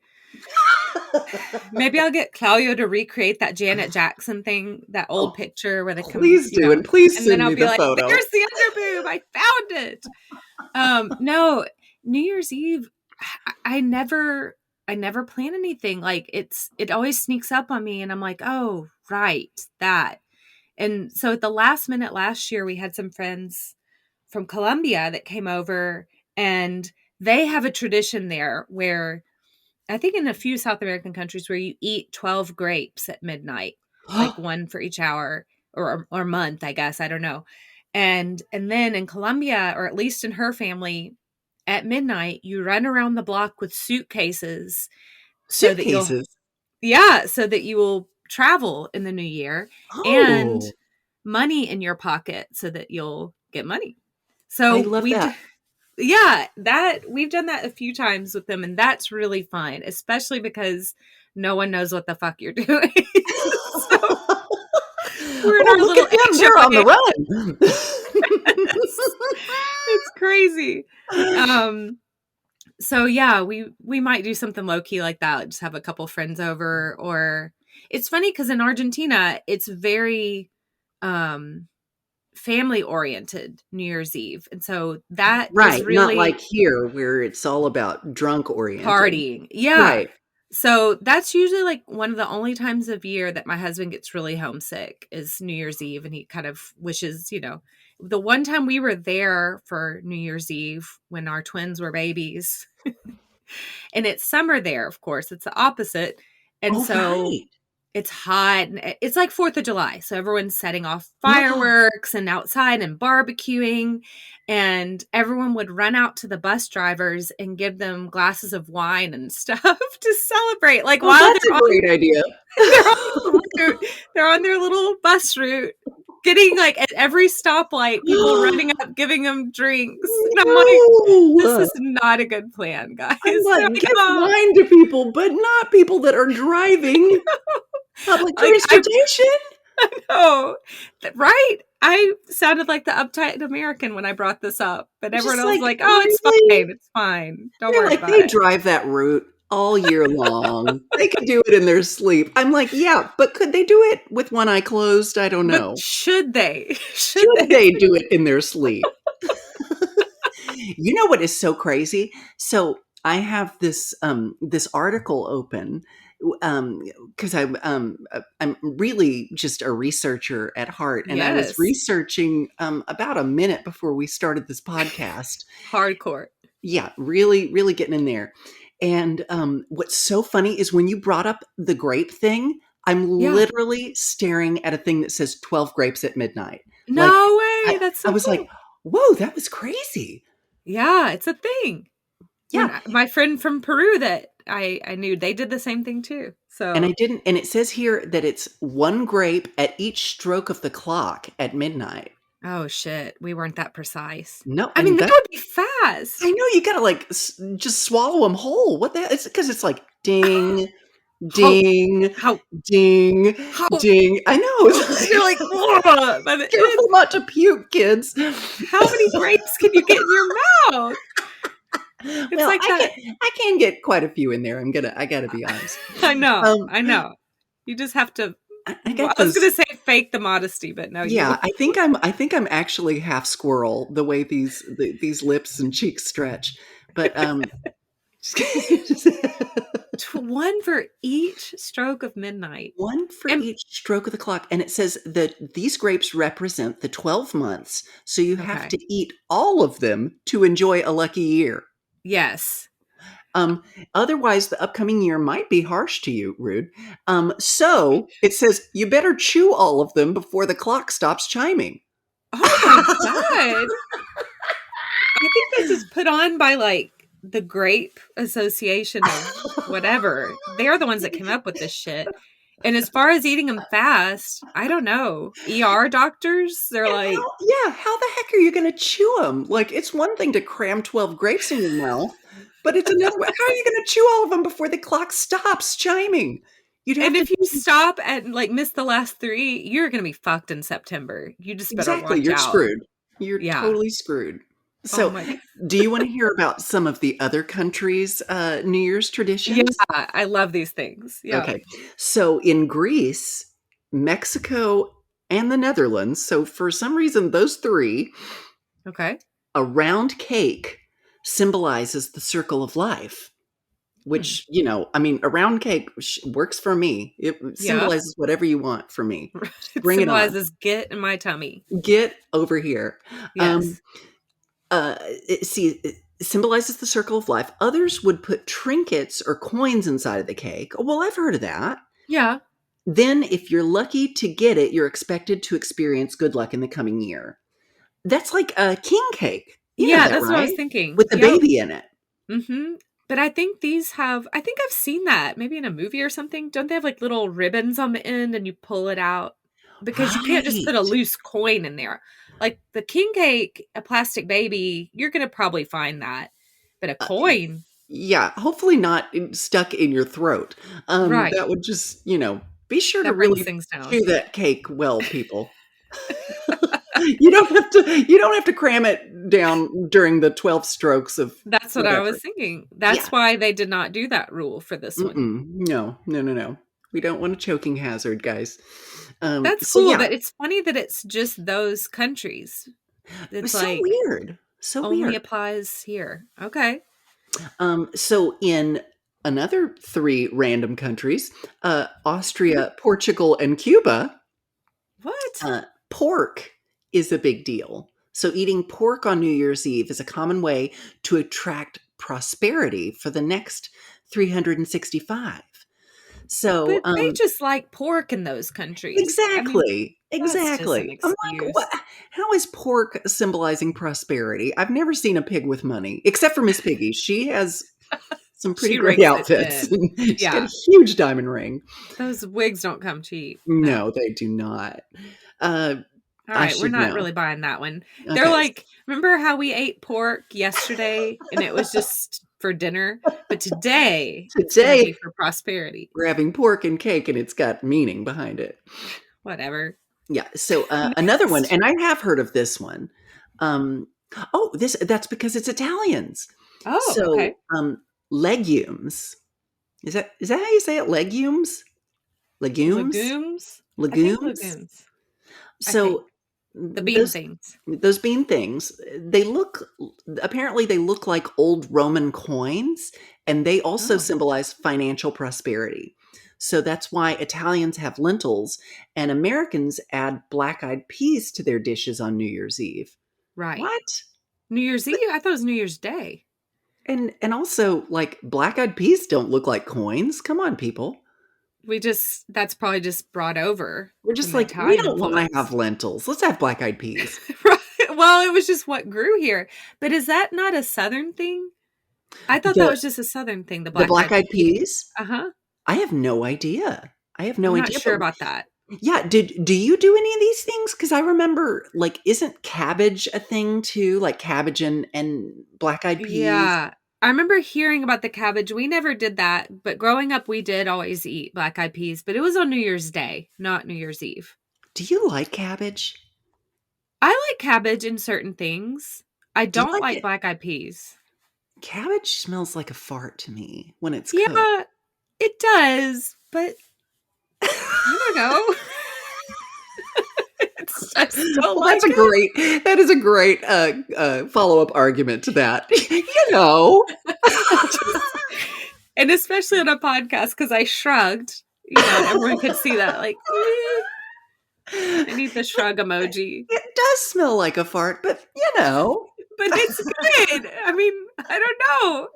Maybe I'll get Claudio to recreate that Janet Jackson thing, that old picture where they come. Please do, and please and then send I'll me be the like, photo. "There's the underboob. I found it." No, New Year's Eve, I never plan anything. Like it always sneaks up on me, and I'm like, "Oh, right, that." And so at the last minute last year, we had some friends from Colombia that came over, and they have a tradition there where I think in a few South American countries where you eat 12 grapes at midnight, like one for each hour or month, I guess. I don't know. And then in Colombia, or at least in her family, at midnight, you run around the block with suitcases so that Suitcases? so that you will travel in the new year, and Oh, money in your pocket so that you'll get money. I So love that. that we've done that a few times with them, and that's really fun, especially because no one knows what the fuck you're doing. So we're in our look little at them. They're on the run. It's crazy. So yeah, we might do something low key like that. Just have a couple friends over, or it's funny because in Argentina, it's very family oriented New Year's Eve. And so that is Right, not really like here where it's all about drunk oriented. partying. Yeah. Right. So that's usually like one of the only times of year that my husband gets really homesick is New Year's Eve. And he kind of wishes, the one time we were there for New Year's Eve when our twins were babies, and it's summer there, of course, it's the opposite. And so Right. it's hot, and it's like 4th of July. So everyone's setting off fireworks and outside and barbecuing, and everyone would run out to the bus drivers and give them glasses of wine and stuff to celebrate. Like while that's a great idea. they're on their little bus route, getting like at every stoplight, people running up, giving them drinks. And I'm like, this is not a good plan, guys. I'm like, Like, give wine to people, but not people that are driving public transportation. I know, right? I sounded like the uptight American when I brought this up, but everyone else was like, "Oh, it's fine, it's fine. Don't worry about They it." drive that route all year long. They could do it in their sleep. I'm like, yeah, but could they do it with one eye closed? I don't know. But should they? Should they do it in their sleep? You know what is so crazy? So I have this this article open because I'm really just a researcher at heart, and I was Yes. researching about a minute before we started this podcast. Hardcore. Yeah, really, really getting in there. And what's so funny is when you brought up the grape thing, I'm literally staring at a thing that says 12 grapes at midnight. No way. That's so I was cool. like, whoa, that was crazy. Yeah, it's a thing. Yeah. My friend from Peru that I knew, they did the same thing too. So And it says here that it's one grape at each stroke of the clock at midnight. oh shit, we weren't that precise. No, I mean, that would be fast. I know, you gotta like just swallow them whole. What the hell? It's because it's like ding, ding, How ding, ding. I know. you're like, "Whoa," by the careful end. not to puke, kids. How many grapes can you get in your mouth? It's Well, like that. I can get quite a few in there. I gotta be honest. I know. Um, You just have to. I I got was those. going to say fake the modesty, but no. Yeah, I think I'm actually half squirrel the way these lips and cheeks stretch. But One for each stroke of midnight. one for And- each stroke of the clock, and it says that these grapes represent the 12 months, so you have Okay. to eat all of them to enjoy a lucky year. Yes. Otherwise, the upcoming year might be harsh to you, Rude. So it says you better chew all of them before the clock stops chiming. Oh my God. I think this is put on by like the Grape Association of whatever. They're the ones that came up with this shit. And as far as eating them fast, I don't know. ER doctors, they're like, how the heck are you going to chew them? Like, it's one thing to cram 12 grapes in your mouth, But it's another way. How are you going to chew all of them before the clock stops chiming? You'd have And to if you stop and like miss the last 3, you're gonna be fucked in September. You just better exactly. watch You're out. screwed. You're Yeah. totally screwed. Oh So, my God. do you want to hear about some of the other countries' New Year's traditions? Yeah, I love these things. Yeah. Okay. So in Greece, Mexico, and the Netherlands, so for some reason, those three, Okay. a round cake symbolizes the circle of life, which, I mean, a round cake works for me. It Yeah. symbolizes whatever you want for me. It Bring it on. symbolizes get in my tummy. Get over here. Yes. It symbolizes the circle of life. Others would put trinkets or coins inside of the cake. Oh, well, I've heard of that. Yeah. Then, if you're lucky to get it, you're expected to experience good luck in the coming year. That's like a king cake. You know that, That's what I was right? thinking. With the baby in it. Mm-hmm. But I think I think I've seen that maybe in a movie or something. Don't they have like little ribbons on the end and you pull it out? Because you can't just put a Right. loose coin in there. Like the king cake, a plastic baby, you're going to probably find that. But a coin, Yeah, hopefully not stuck in your throat. right. That would just, be sure to That brings really things down. chew that cake well, people. You don't have to cram it down during the 12 strokes of That's what I was thinking. That's Yeah. why they did not do that rule for this one. No. We don't want a choking hazard, guys. That's so cool, yeah, but it's funny that it's just those countries. It's so like weird. So only weird. applies here. Okay. So in another 3 random countries, Austria, Portugal, and Cuba, What? pork is a big deal. So eating pork on New Year's Eve is a common way to attract prosperity for the next 365. So, But they just like pork in those countries. exactly. That's just an Exactly. I'm like, excuse. what? How is pork symbolizing prosperity? I've never seen a pig with money, except for Miss Piggy. She has some pretty She great rings it outfits. in. She's got Yeah. a huge diamond ring. Those wigs don't come cheap. No, they do not. All I right, we're should not know. really buying that one. They're Okay. like, remember how we ate pork yesterday and it was just for dinner? But today it's going to be for prosperity. We're having pork and cake, and it's got meaning behind it. Whatever. Yeah. So another one, and I have heard of this one. That's because it's Italians. Oh, So okay. legumes. Is that how you say it? Legumes? Legumes? Legumes? I think Legumes? legumes. So The bean things. those bean things, apparently they look like old Roman coins, and they also Oh. symbolize financial prosperity. So that's why Italians have lentils and Americans add black-eyed peas to their dishes on New Year's Eve. Right. What? New Year's Eve? I thought it was New Year's Day. And also, like, black-eyed peas don't look like coins. Come on, people. That's probably just brought over. We're just from like, we Italian don't want to influence. have lentils. Let's have black-eyed peas. Right. Well, it was just what grew here. But is that not a Southern thing? I thought that was just a Southern thing. The The black-eyed peas? Uh-huh. I have no idea. I'm not sure about that. Yeah, do you do any of these things? Because I remember, like, isn't cabbage a thing too? Like cabbage and black-eyed peas? Yeah. I remember hearing about the cabbage. We never did that, but growing up, we did always eat black-eyed peas, but it was on New Year's Day, not New Year's Eve. Do you like cabbage? I like cabbage in certain things. I Do you don't like like it? black-eyed peas. Cabbage smells like a fart to me when it's cooked. Yeah, it does, but I don't know. I still like it. That is a great follow-up argument to that. And especially on a podcast, because I shrugged. Everyone could see that. Like, I need the shrug emoji. It does smell like a fart, but But it's good. I mean, I don't know.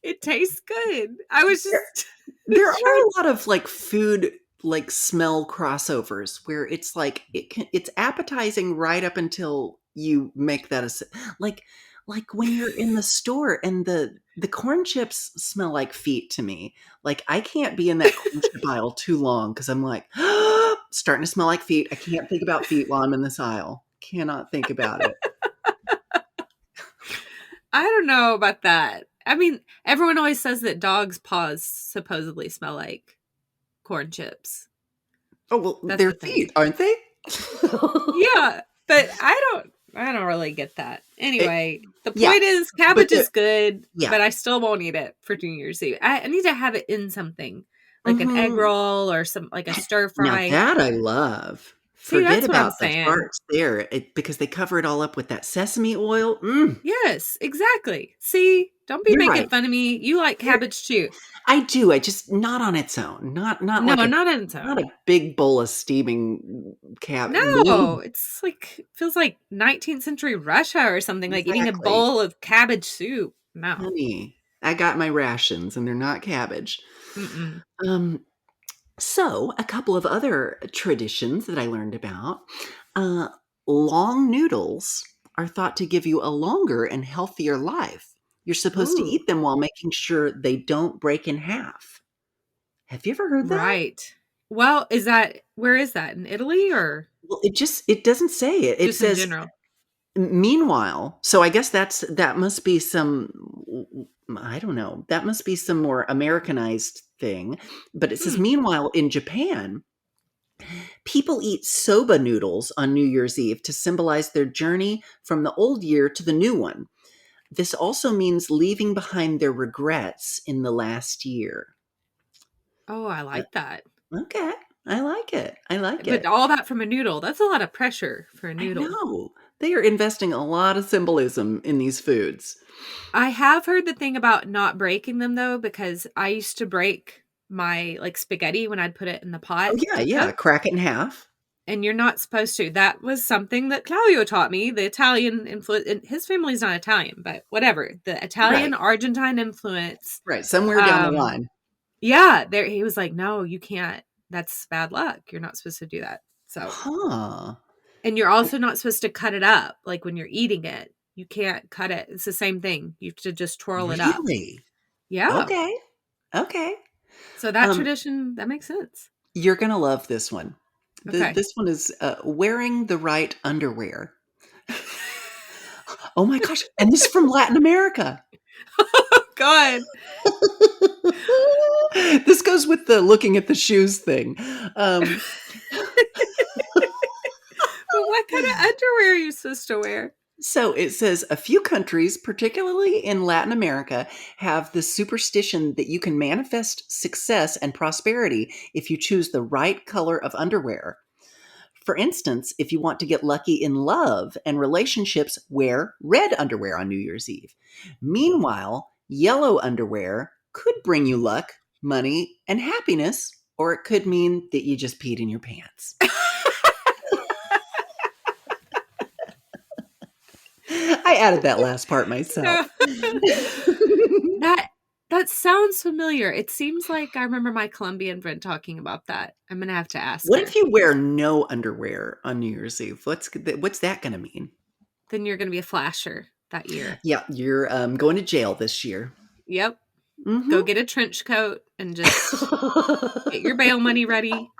It tastes good. I was just there are a lot of like food like smell crossovers where it's like it's appetizing right up until you make that like when you're in the store and the corn chips smell like feet to me. Like I can't be in that corn chip aisle too long because I'm like starting to smell like feet. I can't think about feet while I'm in this aisle. Cannot think about it. I don't know about that. I mean, everyone always says that dogs' paws supposedly smell like corn chips. Oh, well, That's their the thing. feet, aren't they? Yeah, but I don't really get that. Anyway, the yeah, point is cabbage the- is good, yeah. but I still won't eat it for New Year's Eve. I need to have it in something. Like an egg roll or some like a stir Now fry. that I love. See, Forget that's what I'm about the saying. farts there because they cover it all up with that sesame oil. Yes, exactly. See, don't be You're making right. fun of me. You like cabbage too. I do. I just not on its own. Not No, like not on its not own. a big bowl of steaming cabbage. No, it's like feels like 19th century Russia or something, like eating a Exactly. bowl of cabbage soup. No. Honey, I got my rations and they're not cabbage. Mm-mm. So a couple of other traditions that I learned about. Uh, long noodles are thought to give you a longer and healthier life. You're supposed to Ooh, eat them while making sure they don't break in half. Have you ever heard that? right. Well, where is that? In Italy or Well, it doesn't say it. It just in says general? meanwhile. So I guess that must be some, I don't know. That must be some more Americanized thing. But it says meanwhile in Japan, people eat soba noodles on New Year's Eve to symbolize their journey from the old year to the new one. This also means leaving behind their regrets in the last year. Oh, I like that. Okay. I like it. I like But it. all that from a noodle. That's a lot of pressure for a I noodle. know. They are investing a lot of symbolism in these foods. I have heard the thing about not breaking them though, because I used to break my like spaghetti when I'd put it in the pot. Oh, yeah, to yeah. cook, Crack it in half. and you're not supposed to. That was something that Claudio taught me. The Italian influence. His family's not Italian, but whatever. The Italian Right. Argentine influence. Right. Somewhere down the Um, line. Yeah, there he was like, no, you can't. That's bad luck. You're not supposed to do that. So, Huh. and you're also not supposed to cut it up. Like when you're eating it, you can't cut it. It's the same thing. You have to just twirl it up. Really? Yeah. Okay. Okay. So that Um, tradition, that makes sense. You're going to love this one. Okay. This one is wearing the right underwear. Oh my gosh. And this is from Latin America. Oh, God. This goes with the looking at the shoes thing. But what kind of underwear are you supposed to wear? So it says a few countries, particularly in Latin America, have the superstition that you can manifest success and prosperity if you choose the right color of underwear. For instance, if you want to get lucky in love and relationships, wear red underwear on New Year's Eve. Meanwhile, yellow underwear could bring you luck, money, and happiness, or it could mean that you just peed in your pants. I added that last part myself. That sounds familiar. It seems like I remember my Colombian friend talking about that. I'm gonna have to ask What her. if you wear no underwear on New Year's Eve? What's that going to mean? Then you're gonna be a flasher that year. Yeah, you're going to jail this year. Yep. Mhm. Go get a trench coat and just get your bail money ready.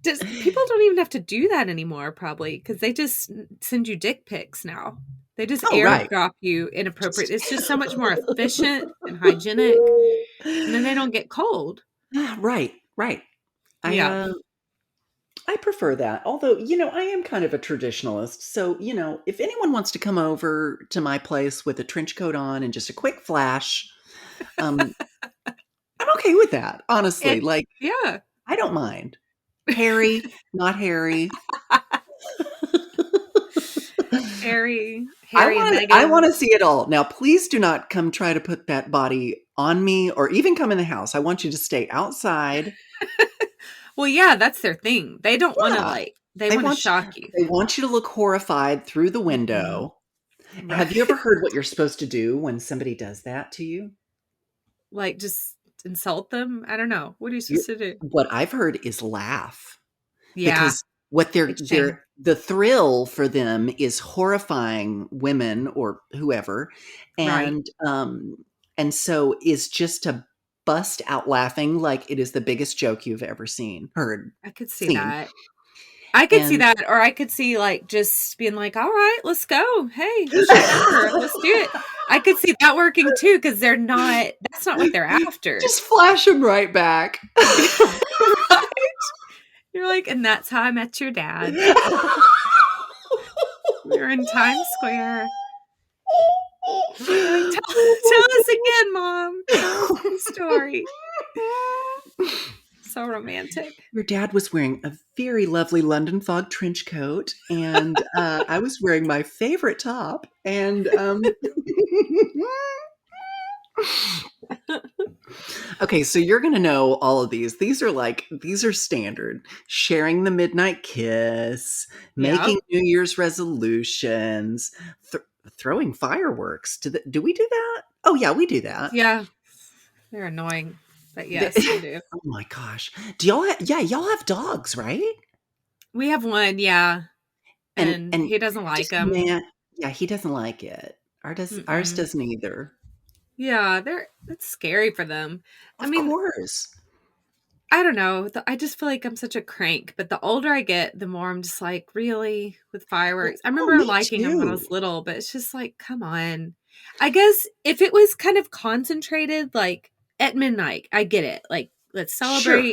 People don't even have to do that anymore, probably, because they just send you dick pics now. They just right. airdrop you inappropriate. It's just so much more efficient and hygienic, and then they don't get cold. Right. Yeah. I prefer that. Although, I am kind of a traditionalist. So, if anyone wants to come over to my place with a trench coat on and just a quick flash, I'm okay with that. Honestly, Yeah. I don't mind. Hairy, not hairy. Harry I and Meghan. want to see it all. Now, please do not come try to put that body on me or even come in the house. I want you to stay outside. Well, yeah, that's their thing. They don't want to Yeah. they want to shock you. They want you to look horrified through the window. Right. Have you ever heard what you're supposed to do when somebody does that to you? Like just insult them? I don't know. What are you supposed to do? What I've heard is laugh. Yeah. Because what It's shame. the thrill for them is horrifying women or whoever. And so is just to bust out laughing like it is the biggest joke you've ever heard. I could see that. I could see that, or I could see just being like, all right, let's go. Hey, let's do it. I could see that working too, because that's not what they're after. Just flash them right back. Right? You're like, and that's how I met your dad. We were in Times Square. You're like, tell us again, Mom. Tell us the story. So romantic. Your dad was wearing a very lovely London fog trench coat, and I was wearing my favorite top. And okay, so you're gonna know all of these. These are standard. Sharing the midnight kiss, making New Year's resolutions, throwing fireworks. Do we do that? Oh yeah, we do that. Yeah, they're annoying. But yes, we do. Oh my gosh. Do y'all y'all have dogs, right? We have one, yeah. And he doesn't like them. Yeah, he doesn't like it. Ours doesn't either. Yeah, it's scary for them. Of course. I don't know. I just feel like I'm such a crank. But the older I get, the more I'm just like, really? With fireworks? I remember liking them when I was little, but it's just like, come on. I guess if it was kind of concentrated, like at midnight, I get it. Like, let's celebrate. Sure.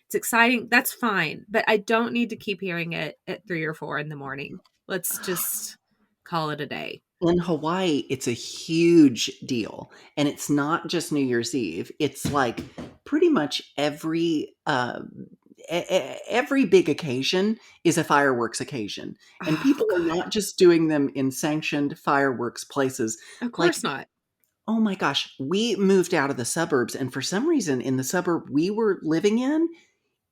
It's exciting. That's fine. But I don't need to keep hearing it at 3 or 4 in the morning. Let's just call it a day. In Hawaii, it's a huge deal. And it's not just New Year's Eve. It's like pretty much every big occasion is a fireworks occasion. And people are not just doing them in sanctioned fireworks places. Of course not. Oh my gosh. We moved out of the suburbs. And for some reason, in the suburb we were living in,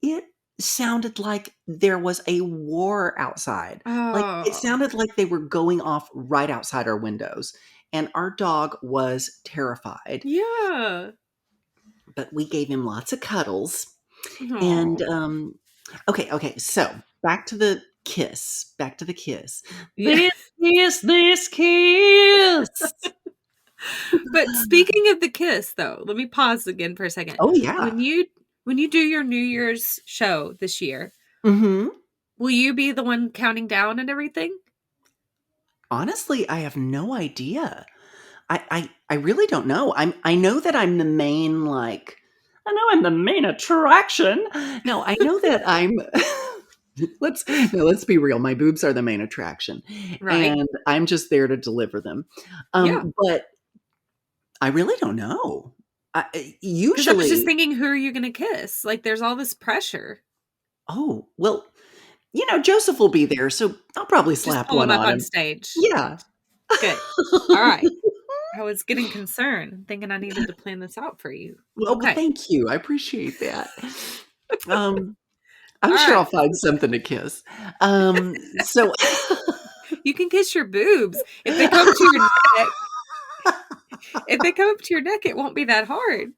it sounded like there was a war outside. Like it sounded like they were going off right outside our windows, and our dog was terrified. Yeah. But we gave him lots of cuddles. Aww. And okay, so back to the kiss. Yeah. This kiss. But speaking of the kiss, though, let me pause again for a second. Oh yeah. When you do your New Year's show this year, will you be the one counting down and everything? Honestly, I have no idea. I really don't know. I know that I'm the main attraction. No, I know that I'm let's be real. My boobs are the main attraction. Right. And I'm just there to deliver them. But I really don't know. Usually, I was just thinking, who are you going to kiss? Like, there's all this pressure. Oh, well, Joseph will be there, so I'll probably slap one up on him. Stage. Yeah. Good. All right. I was getting concerned, thinking I needed to plan this out for you. Well, thank you. I appreciate that. I'm sure I'll find something to kiss. So you can kiss your boobs if they come to your neck. If they come up to your neck, it won't be that hard.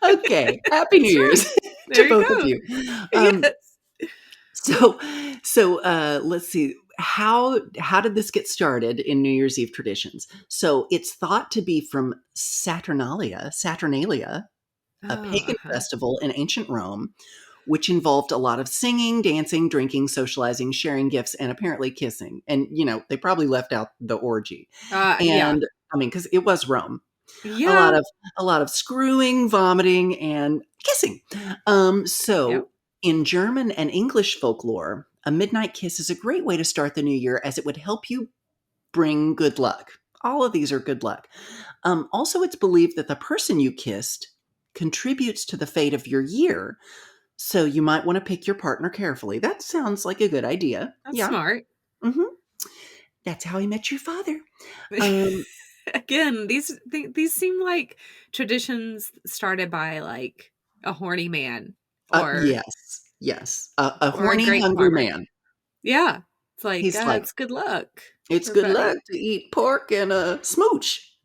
Okay. Happy New Year's to both of you. Yes. So let's see. How did this get started in New Year's Eve traditions? So it's thought to be from Saturnalia, a pagan festival in ancient Rome, which involved a lot of singing, dancing, drinking, socializing, sharing gifts, and apparently kissing. And, they probably left out the orgy. I mean, because it was Rome. Yeah. A lot of screwing, vomiting, and kissing. In German and English folklore, a midnight kiss is a great way to start the new year, as it would help you bring good luck. All of these are good luck. Also, it's believed that the person you kissed contributes to the fate of your year. So you might want to pick your partner carefully. That sounds like a good idea. That's smart. Mm-hmm. That's how I met your father. Again, these seem like traditions started by like a horny man. Or yes. A horny, hungry man. Yeah. It's like, it's good luck. It's good luck to eat pork and a smooch.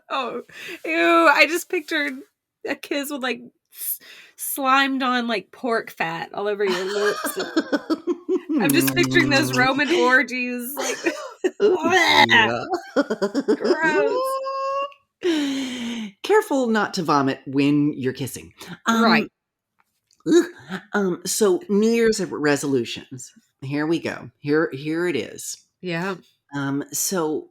Oh, ew. I just pictured a kiss with like slimed on like pork fat all over your lips. I'm just picturing those Roman orgies. Like, gross. Careful not to vomit when you're kissing. Right. So New Year's resolutions. Here we go. Here it is. Yeah. So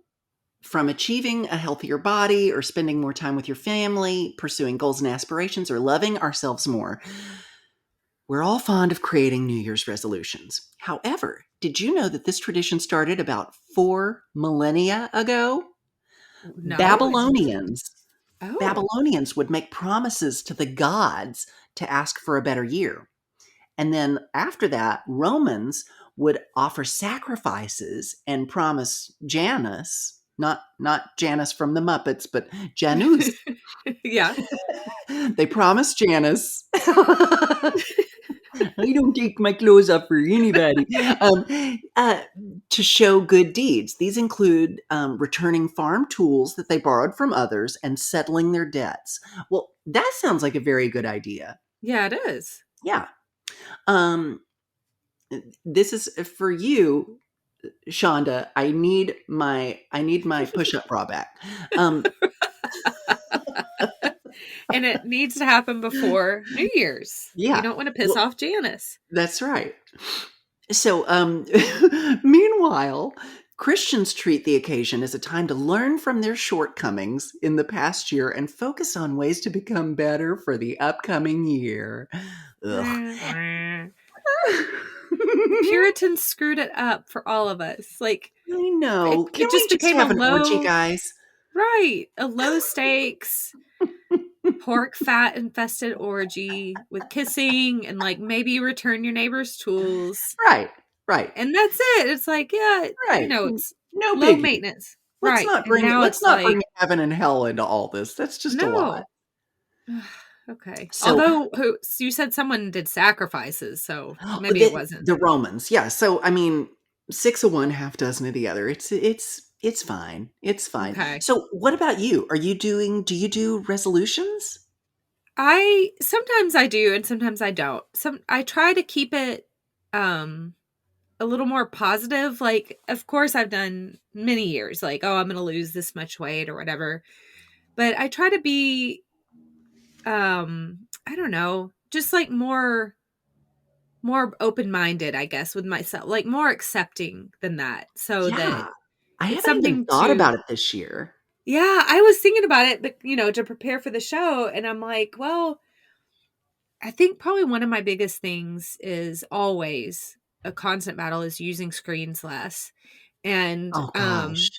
from achieving a healthier body or spending more time with your family, pursuing goals and aspirations, or loving ourselves more, we're all fond of creating New Year's resolutions. However, did you know that this tradition started about 4 millennia ago? No, I didn't. Babylonians Oh. Babylonians would make promises to the gods to ask for a better year. And then after that, Romans would offer sacrifices and promise Janus, not Janus from the Muppets, but Janus. Yeah. They promised Janus. I don't take my clothes off for anybody. Uh, to show good deeds. These include returning farm tools that they borrowed from others and settling their debts. Well, that sounds like a very good idea. Yeah, it is. Yeah. Um, this is for you, Shonda. I need my push-up bra back. And it needs to happen before New Year's. You Yeah. don't want to piss Well, off Janice. that's right. So, meanwhile, Christians treat the occasion as a time to learn from their shortcomings in the past year and focus on ways to become better for the upcoming year. Ugh. Puritans screwed it up for all of us. Like, I know. it Can just we just became a have an orgy, low, guys? right, a low stakes, pork fat infested orgy with kissing and like maybe return your neighbor's tools. Right, right, And that's it. It's like, yeah, right. it's No low biggie. maintenance. Let's Right. not And bring now let's it's not like, bring heaven and hell into all this. That's just a lot. no. Okay. So Although you said someone did sacrifices, so maybe it wasn't. the Romans, yeah. So I mean, 6 of one, half dozen of the other. It's fine. It's fine. Okay. So what about you? Do you do resolutions? Sometimes I do and sometimes I don't. I try to keep it a little more positive. Like, of course I've done many years like, oh, I'm going to lose this much weight or whatever. But I try to be I don't know, just like more open-minded, I guess, with myself, like more accepting than that. So that Yeah. I it's haven't even something thought to about it this year. yeah, I was thinking about it, but to prepare for the show, and I'm like, well, I think probably one of my biggest things is always a constant battle is using screens less. And Oh gosh.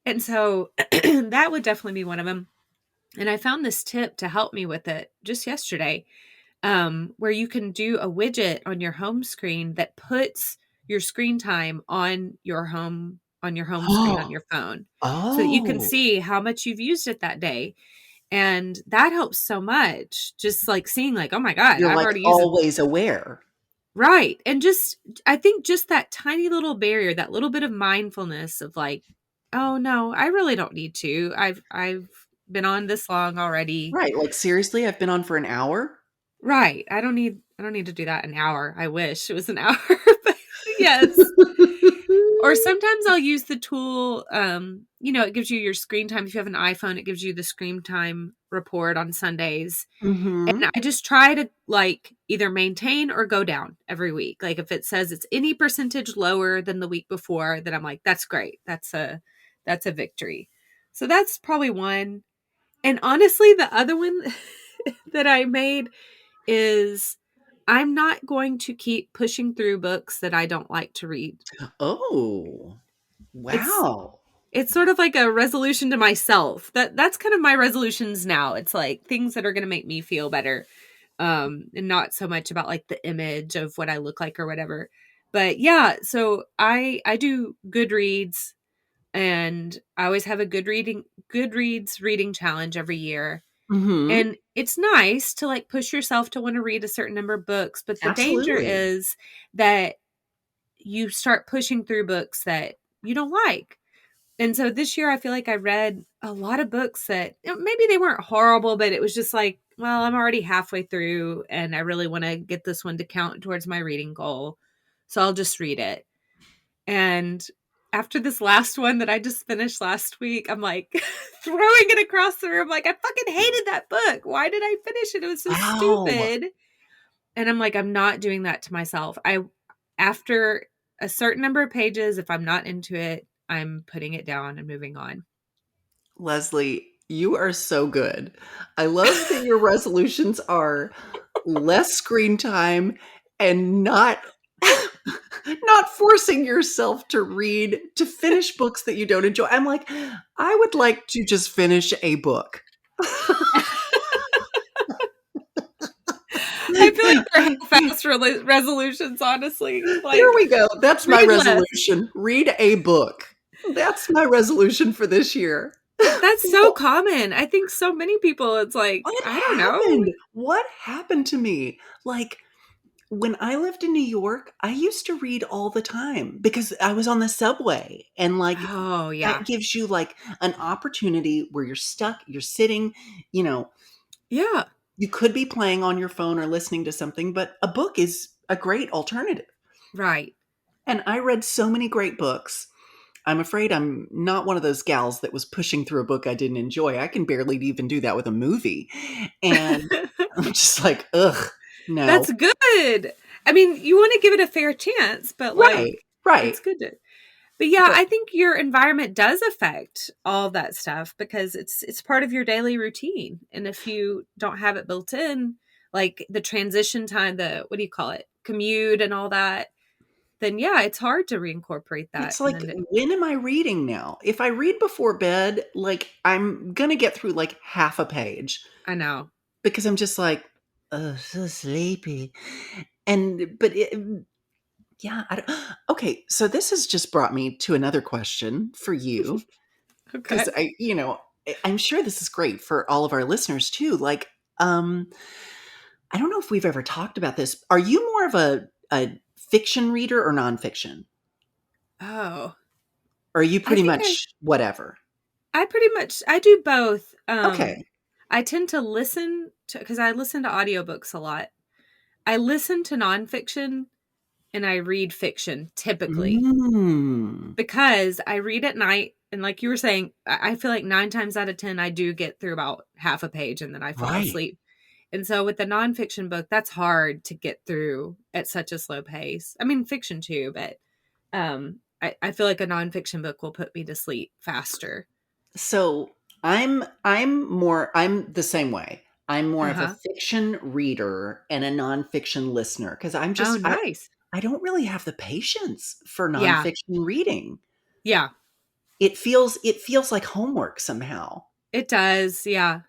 and so that would definitely be one of them. And I found this tip to help me with it just yesterday, where you can do a widget on your home screen that puts your screen time on your home screen on your phone so that you can Oh. see how much you've used it that day. And that helps so much. Just like seeing like, oh my God, You're I've like already used it. always aware. Right. And I think just that tiny little barrier, that little bit of mindfulness of like, oh no, I really don't need to. I've been on this long already. Right. Like seriously, I've been on for an hour. Right. I don't need to do that an hour. I wish it was an hour. But yes. Or sometimes I'll use the tool, it gives you your screen time. If you have an iPhone, it gives you the screen time report on Sundays. Mm-hmm. And I just try to like either maintain or go down every week. Like if it says it's any percentage lower than the week before, then I'm like, that's great. That's a victory. So that's probably one. And honestly, the other one that I made is I'm not going to keep pushing through books that I don't like to read. Oh. It's Wow. it's sort of like a resolution to myself. That's kind of my resolutions now. It's like things that are going to make me feel better. And not so much about like the image of what I look like or whatever. But yeah, so I do Goodreads, and I always have a Goodreads reading challenge every year. Mm-hmm. And it's nice to like push yourself to want to read a certain number of books, but the danger Absolutely. is that you start pushing through books that you don't like. And so this year I feel like I read a lot of books that maybe they weren't horrible, but it was just like, well, I'm already halfway through and I really want to get this one to count towards my reading goal. So I'll just read it. And after this last one that I just finished last week, I'm like throwing it across the room. Like, I fucking hated that book. Why did I finish it? It was so Wow. stupid. And I'm like, I'm not doing that to myself. After a certain number of pages. If I'm not into it, I'm putting it down and moving on. Leslie, you are so good. I love that your resolutions are less screen time and not not forcing yourself to finish books that you don't enjoy. I'm like, I would like to just finish a book. I feel like they're half-assed resolutions, honestly. Like, There we go. That's my read less. resolution. Read a book. That's my resolution for this year. That's so common. I think so many people, it's like, I don't know. What happened to me? Like, when I lived in New York, I used to read all the time because I was on the subway, and like Oh, yeah. that gives you like an opportunity where you're stuck, you're sitting, you know, Yeah. you could be playing on your phone or listening to something, but a book is a great alternative. Right. And I read so many great books. I'm afraid I'm not one of those gals that was pushing through a book I didn't enjoy. I can barely even do that with a movie. And I'm just like, ugh, no. That's good. I mean, you want to give it a fair chance, but like, Right. it's good to. But yeah, I think your environment does affect all of that stuff because it's part of your daily routine. And if you don't have it built in, like the transition time, the what do you call it, commute and all that, then yeah, it's hard to reincorporate that. It's like, when am I reading now? If I read before bed, like I'm going to get through like half a page. I know. Because I'm just like, oh, so sleepy. Yeah, okay, so this has just brought me to another question for you. Okay. Because I'm sure this is great for all of our listeners too. Like, I don't know if we've ever talked about this. Are you more of a fiction reader or nonfiction? Oh. Or are you pretty much whatever? I do both. Okay. I tend to listen to, because I listen to audiobooks a lot. I listen to nonfiction and I read fiction typically because I read at night. And like you were saying, I feel like 9 times out of 10, I do get through about half a page and then I fall asleep. And so with the nonfiction book, that's hard to get through at such a slow pace. I mean, fiction too, but I feel like a nonfiction book will put me to sleep faster. So I'm the same way. I'm more of a fiction reader and a nonfiction listener because I'm just nice. I don't really have the patience for nonfiction reading. Yeah. It feels like homework somehow. It does, yeah.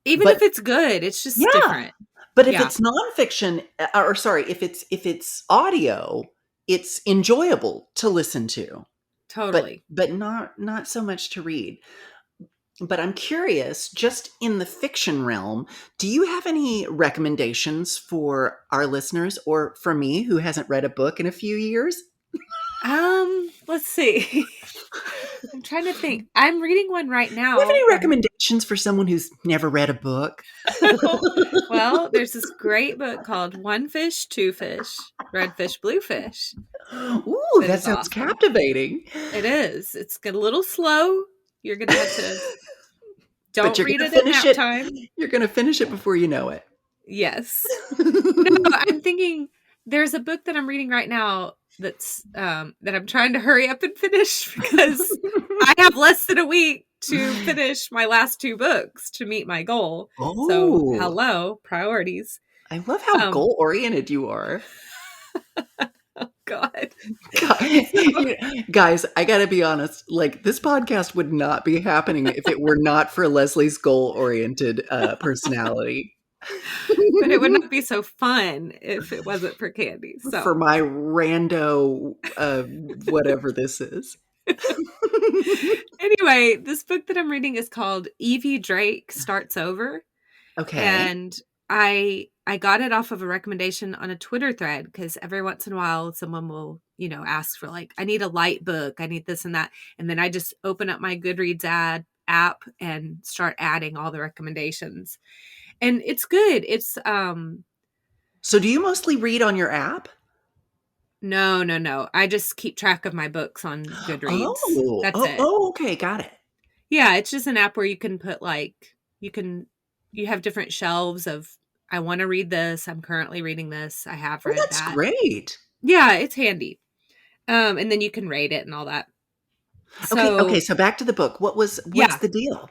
Even if it's good, it's just different. But if it's nonfiction, if it's audio, it's enjoyable to listen to. Totally. But not so much to read. But I'm curious, just in the fiction realm, do you have any recommendations for our listeners or for me who hasn't read a book in a few years? Let's see. I'm trying to think. I'm reading one right now. Do you have any recommendations for someone who's never read a book? Well, there's this great book called One Fish, Two Fish, Red Fish, Blue Fish. Ooh, that sounds captivating. It is. It's a little slow. You're going to have to don't read it at nap time. You're going to finish it before you know it. Yes. No, I'm thinking there's a book that I'm reading right now that's that I'm trying to hurry up and finish because I have less than a week to finish my last 2 books to meet my goal. Oh. So, hello, priorities. I love how goal-oriented you are. Oh, God. Guys, I gotta be honest, like this podcast would not be happening if it were not for Leslie's goal-oriented personality. But it would not be so fun if it wasn't for Candy. So for my rando whatever this is. Anyway, this book that I'm reading is called Evie Drake Starts Over. Okay. And I got it off of a recommendation on a Twitter thread because every once in a while someone will, ask for like, I need a light book, I need this and that. And then I just open up my Goodreads app and start adding all the recommendations. And it's good. It's So do you mostly read on your app? No. I just keep track of my books on Goodreads. That's it. Oh, okay, got it. Yeah, it's just an app where you can put you have different shelves of I want to read this, I'm currently reading this, I have read that. That's great. Yeah, it's handy. And then you can rate it and all that. So, Okay, so back to the book. What's yeah, the deal?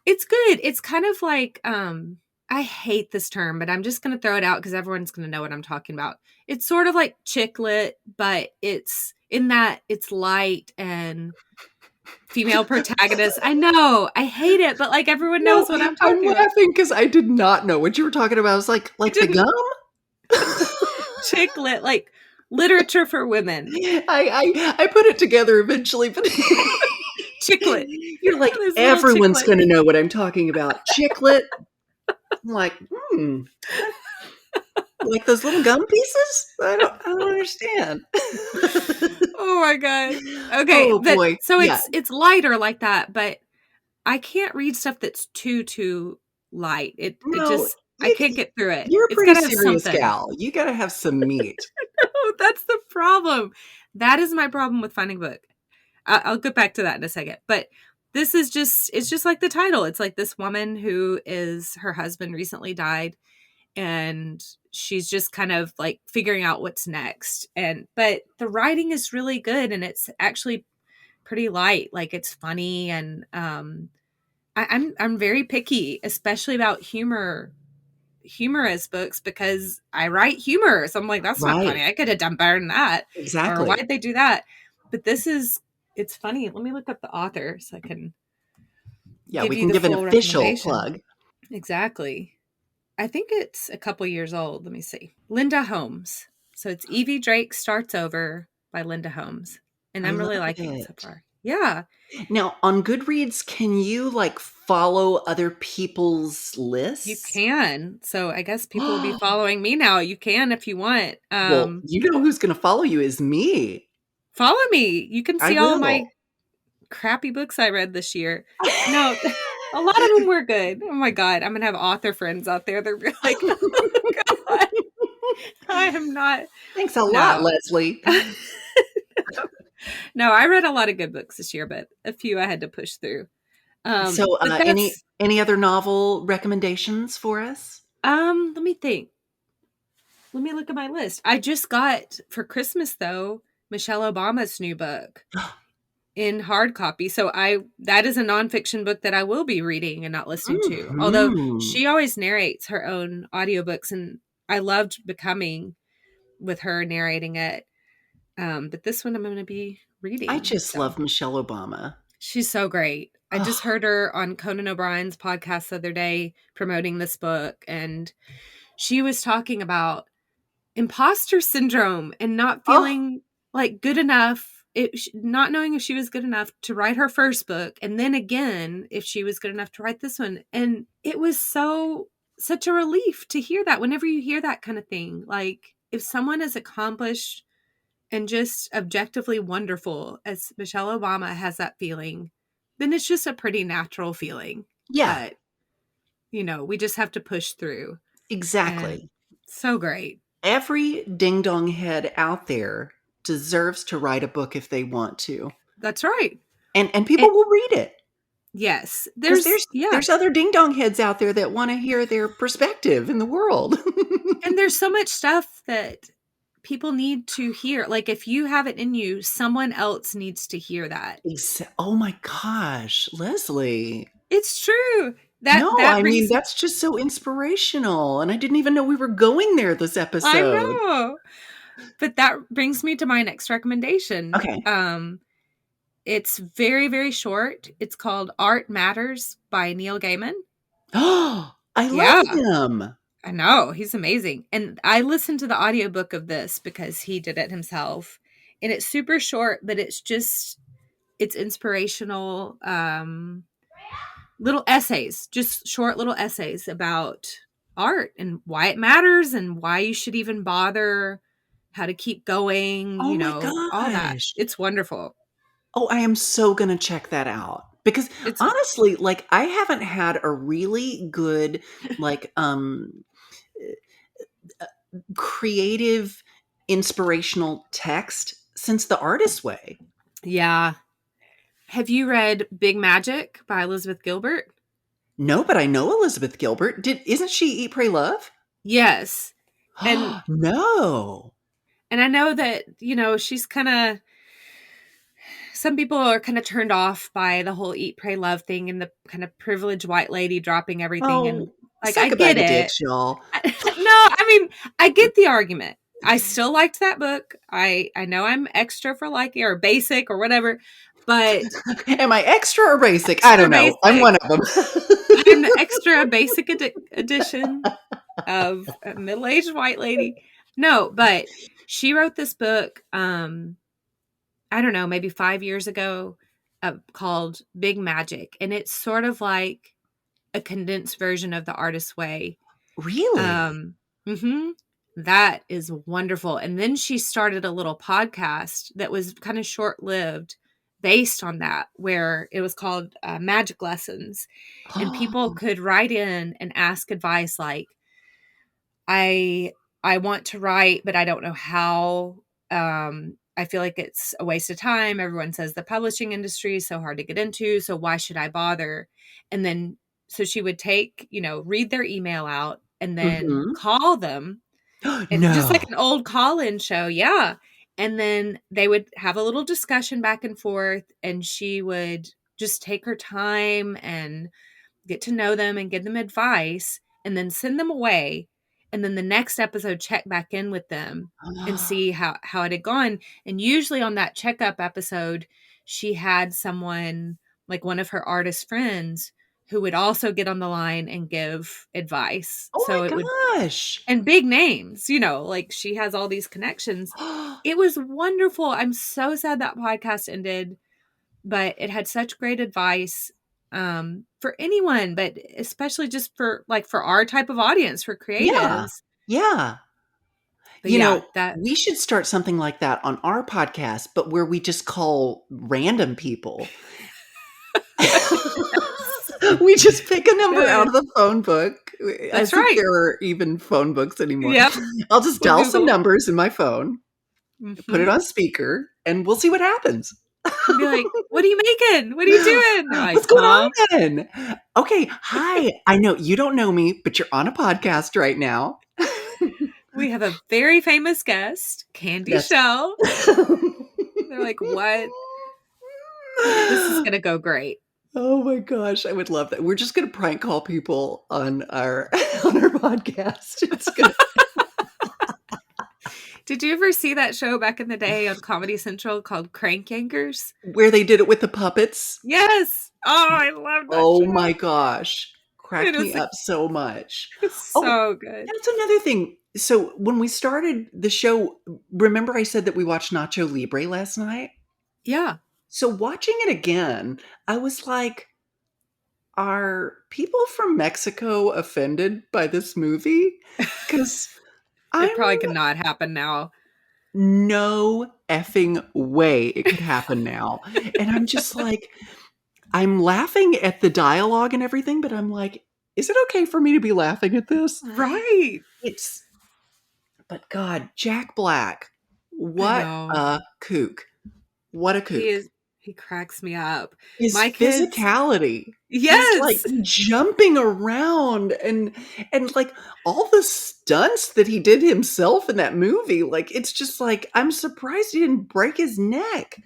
it's good. It's kind of like, I hate this term, but I'm just going to throw it out because everyone's going to know what I'm talking about. It's sort of like chick lit, but it's in that it's light and female protagonist. I know, I hate it, but like everyone No, knows what I'm I'm talking about. laughing because I did not know what you were talking about. I was like the didn't. gum? Chick lit, like literature for women. I put it together eventually, but Chicklet. you're like, There's a little everyone's chicklet. going to know what I'm talking about. Chicklet. I'm like, like those little gum pieces? I don't understand. Oh my god. Okay, Oh boy. so Yeah. it's lighter like that, but I can't read stuff that's too light. It No, just I can't get through it. you're a It's pretty gotta have serious something. gal. You got to have some meat. Oh, that's the problem. That is my problem with finding a book. I'll get back to that in a second. But this is it's just like the title. It's like this woman who her husband recently died, and she's just kind of like figuring out what's next. But the writing is really good, and it's actually pretty light. Like it's funny, and I'm very picky, especially about humorous books, because I write humor. So I'm like, that's not funny. Right. I could have done better than that. Or Exactly. why'd they do that? But it's funny. Let me look up the author so I can We can give an official plug. Exactly. I think it's a couple years old. Let me see. Linda Holmes. So it's Evie Drake Starts Over by Linda Holmes. And I'm really liking it so far. Yeah. Now, on Goodreads, can you like follow other people's lists? You can. So I guess people will be following me now. You can if you want. Well, you know who's going to follow you is me. Follow me. You can see all my crappy books I read this year. No, a lot of them were good. Oh my God. I'm going to have author friends out there. They're like, oh God, I am not. Thanks a lot, Leslie. No, I read a lot of good books this year, but a few I had to push through. So any other novel recommendations for us? Let me think. Let me look at my list. I just got for Christmas though, Michelle Obama's new book in hard copy. So that is a nonfiction book that I will be reading and not listening to. Although she always narrates her own audiobooks, and I loved Becoming with her narrating it. But this one I'm going to be reading. I just love Michelle Obama. She's so great. I just heard her on Conan O'Brien's podcast the other day promoting this book, and she was talking about imposter syndrome and not feeling like good enough, not knowing if she was good enough to write her first book, and then again if she was good enough to write this one. And it was such a relief to hear that. Whenever you hear that kind of thing, like if someone is accomplished and just objectively wonderful as Michelle Obama has that feeling, then it's just a pretty natural feeling. Yeah. But, we just have to push through. Exactly. And so great. Every ding-dong head out there deserves to write a book if they want to. That's right. And people will read it. Yes. There's other ding-dong heads out there that want to hear their perspective in the world. And there's so much stuff that people need to hear. Like if you have it in you, someone else needs to hear that. Oh my gosh, Leslie. It's true. That's just so inspirational. And I didn't even know we were going there this episode. I know. But that brings me to my next recommendation. Okay. It's very, very short. It's called Art Matters by Neil Gaiman. Oh, I love him. I know. He's amazing. And I listened to the audiobook of this because he did it himself. And it's super short, but it's inspirational. Little essays, just short little essays about art and why it matters and why you should even bother, how to keep going, all that. It's wonderful. Oh, I am so going to check that out. Because honestly, like I haven't had a really good, like, creative, inspirational text since The Artist's Way. Yeah. Have you read Big Magic by Elizabeth Gilbert? No, but I know Elizabeth Gilbert. Isn't she Eat, Pray, Love? Yes. And no. And I know that, she's some people are kind of turned off by the whole eat, pray, love thing and the kind of privileged white lady dropping everything. And Oh, like, I suck a get bag of it. dicks, y'all. No, I mean, I get the argument. I still liked that book. I know I'm extra for liking or basic or whatever, but Am I extra or basic? I don't know. I'm one of them. I'm the extra basic edition of a middle-aged white lady. No, but she wrote this book, I don't know, maybe 5 years ago, called Big Magic. And it's sort of like a condensed version of The Artist's Way. Really? That is wonderful. And then she started a little podcast that was kind of short-lived based on that, where it was called Magic Lessons. And people could write in and ask advice like, I want to write, but I don't know how. I feel like it's a waste of time. Everyone says the publishing industry is so hard to get into, so why should I bother? And then, so she would take, read their email out and then call them. And just like an old call-in show. Yeah. And then they would have a little discussion back and forth, and she would just take her time and get to know them and give them advice and then send them away. And then the next episode, check back in with them and see how it had gone. And usually on that checkup episode, she had someone like one of her artist friends who would also get on the line and give advice. Oh so my it gosh. and big names, like she has all these connections. It was wonderful. I'm so sad that podcast ended, but it had such great advice for anyone, but especially just for our type of audience, for creatives. Yeah. But we should start something like that on our podcast, but where we just call random people. We just pick a number out of the phone book. That's I think right. there are even phone books anymore. Yep. I'll just dial some numbers in my phone, put it Mhm. on speaker, and we'll see what happens. Be like, what are you making? What are you doing? They're like, what's going on? Okay, hi. I know you don't know me, but you're on a podcast right now. We have a very famous guest, Candy Shell. They're like, what? This is going to go great. Oh my gosh, I would love that. We're just going to prank call people on our podcast. It's good. Did you ever see that show back in the day on Comedy Central called Crank Yankers? Where they did it with the puppets? Yes. Oh, I love that Oh show. my gosh. Cracked me up so much. It's so good. That's another thing. So when we started the show, remember I said that we watched Nacho Libre last night? Yeah. So watching it again, I was like, are people from Mexico offended by this movie? Because it probably could not happen now. No effing way it could happen now. And I'm just like, I'm laughing at the dialogue and everything, but I'm like, is it okay for me to be laughing at this? Right. But God, Jack Black, what a kook. What a kook. He cracks me up. His physicality. Yes. He's like jumping around and like all the stunts that he did himself in that movie. Like, it's just like, I'm surprised he didn't break his neck.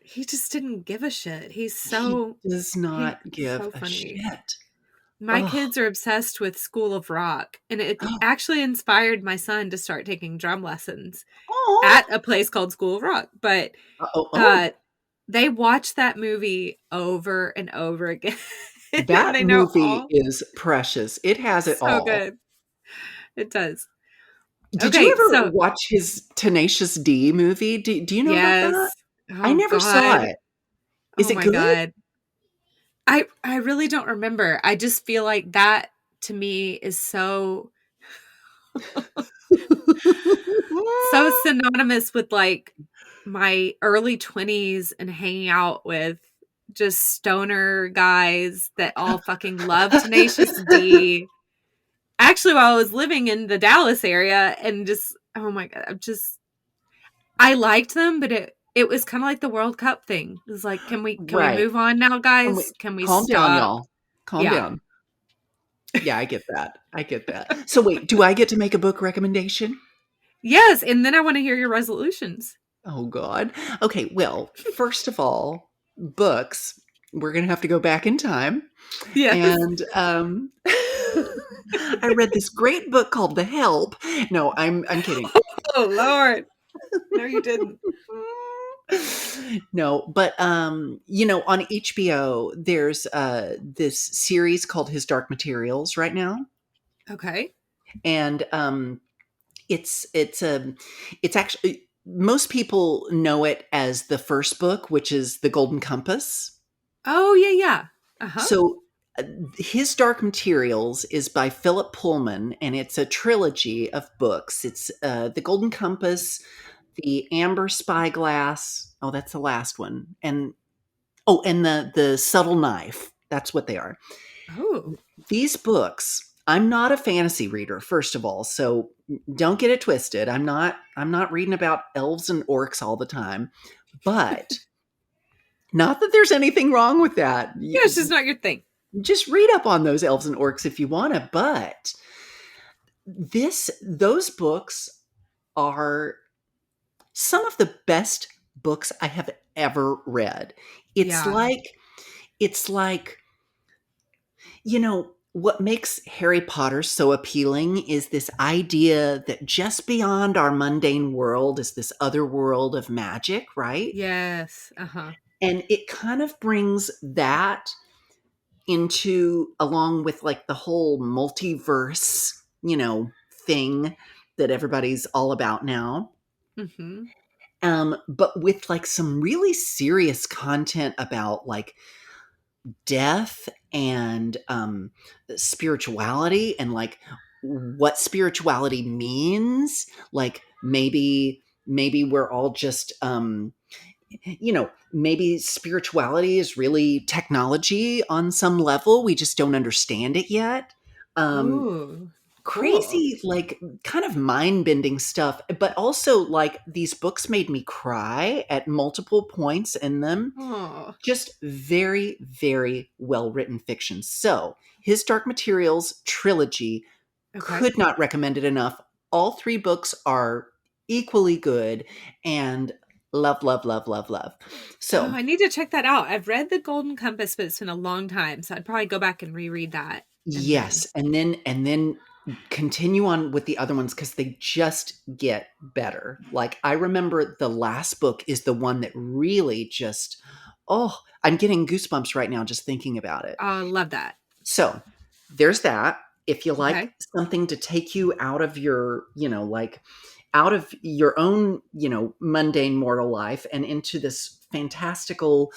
He just didn't give a shit. He does not give a shit. My kids are obsessed with School of Rock, and it actually inspired my son to start taking drum lessons at a place called School of Rock. But they watch that movie over and over again. That movie is precious. It has it all. So good. It does. Did you ever watch his Tenacious D movie? Do you know about that? Oh, I never saw it. Is it good? God. I really don't remember. I just feel like that to me is so synonymous with like my early 20s and hanging out with just stoner guys that all fucking love Tenacious D. Actually, while I was living in the Dallas area, and just, oh my God, I liked them, but it was kind of like the World Cup thing. It was like, can we move on now, guys? Can we calm stop? down, y'all? Calm down. Yeah, I get that. So wait, do I get to make a book recommendation? Yes, and then I want to hear your resolutions. Oh, God. Okay, well, first of all, books. We're going to have to go back in time. Yes. And I read this great book called The Help. No, I'm kidding. Oh, Lord. No, you didn't. No, but on HBO there's this series called His Dark Materials right now. Okay. And it's actually, most people know it as the first book, which is The Golden Compass. Oh, yeah. Uh-huh. So His Dark Materials is by Philip Pullman, and it's a trilogy of books. It's The Golden Compass, The Amber Spyglass. Oh, that's the last one. And the Subtle Knife. That's what they are. Oh. These books, I'm not a fantasy reader, first of all, so don't get it twisted. I'm not reading about elves and orcs all the time. But not that there's anything wrong with that. Yeah, it's just not your thing. Just read up on those elves and orcs if you want to, but those books are some of the best books I have ever read. It's like what makes Harry Potter so appealing is this idea that just beyond our mundane world is this other world of magic, right? Yes. Uh-huh. And it kind of brings that into, along with like the whole multiverse, thing that everybody's all about now. Mm-hmm. But with like some really serious content about like death and spirituality, and like what spirituality means. Like maybe we're all just maybe spirituality is really technology on some level. We just don't understand it yet. Ooh. Cool. Crazy, like kind of mind-bending stuff, but also like these books made me cry at multiple points in them. Oh. Just very, very well written fiction. So His Dark Materials trilogy, Okay. could not recommend it enough. All 3 books are equally good, and love, love, love, love, love. So I need to check that out. I've read The Golden Compass, but it's been a long time, so I'd probably go back and reread that. yes, and then continue on with the other ones, because they just get better. Like I remember the last book is the one that really just, I'm getting goosebumps right now just thinking about it. I love that. So there's that. If you like Okay. something to take you out of your, out of your own, mundane mortal life and into this fantastical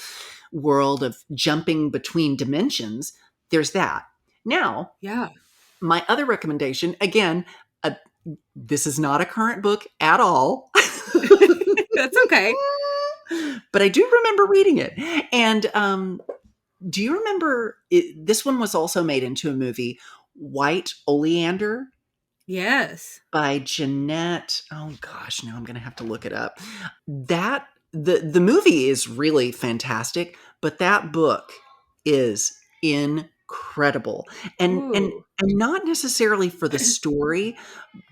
world of jumping between dimensions, there's that. Now, Yeah. my other recommendation, again, this is not a current book at all. That's okay. But I do remember reading it. And do you remember, this one was also made into a movie, White Oleander? Yes. By Jeanette. Oh gosh, now I'm going to have to look it up. That the movie is really fantastic, but that book is incredible. And Ooh. not necessarily for the story.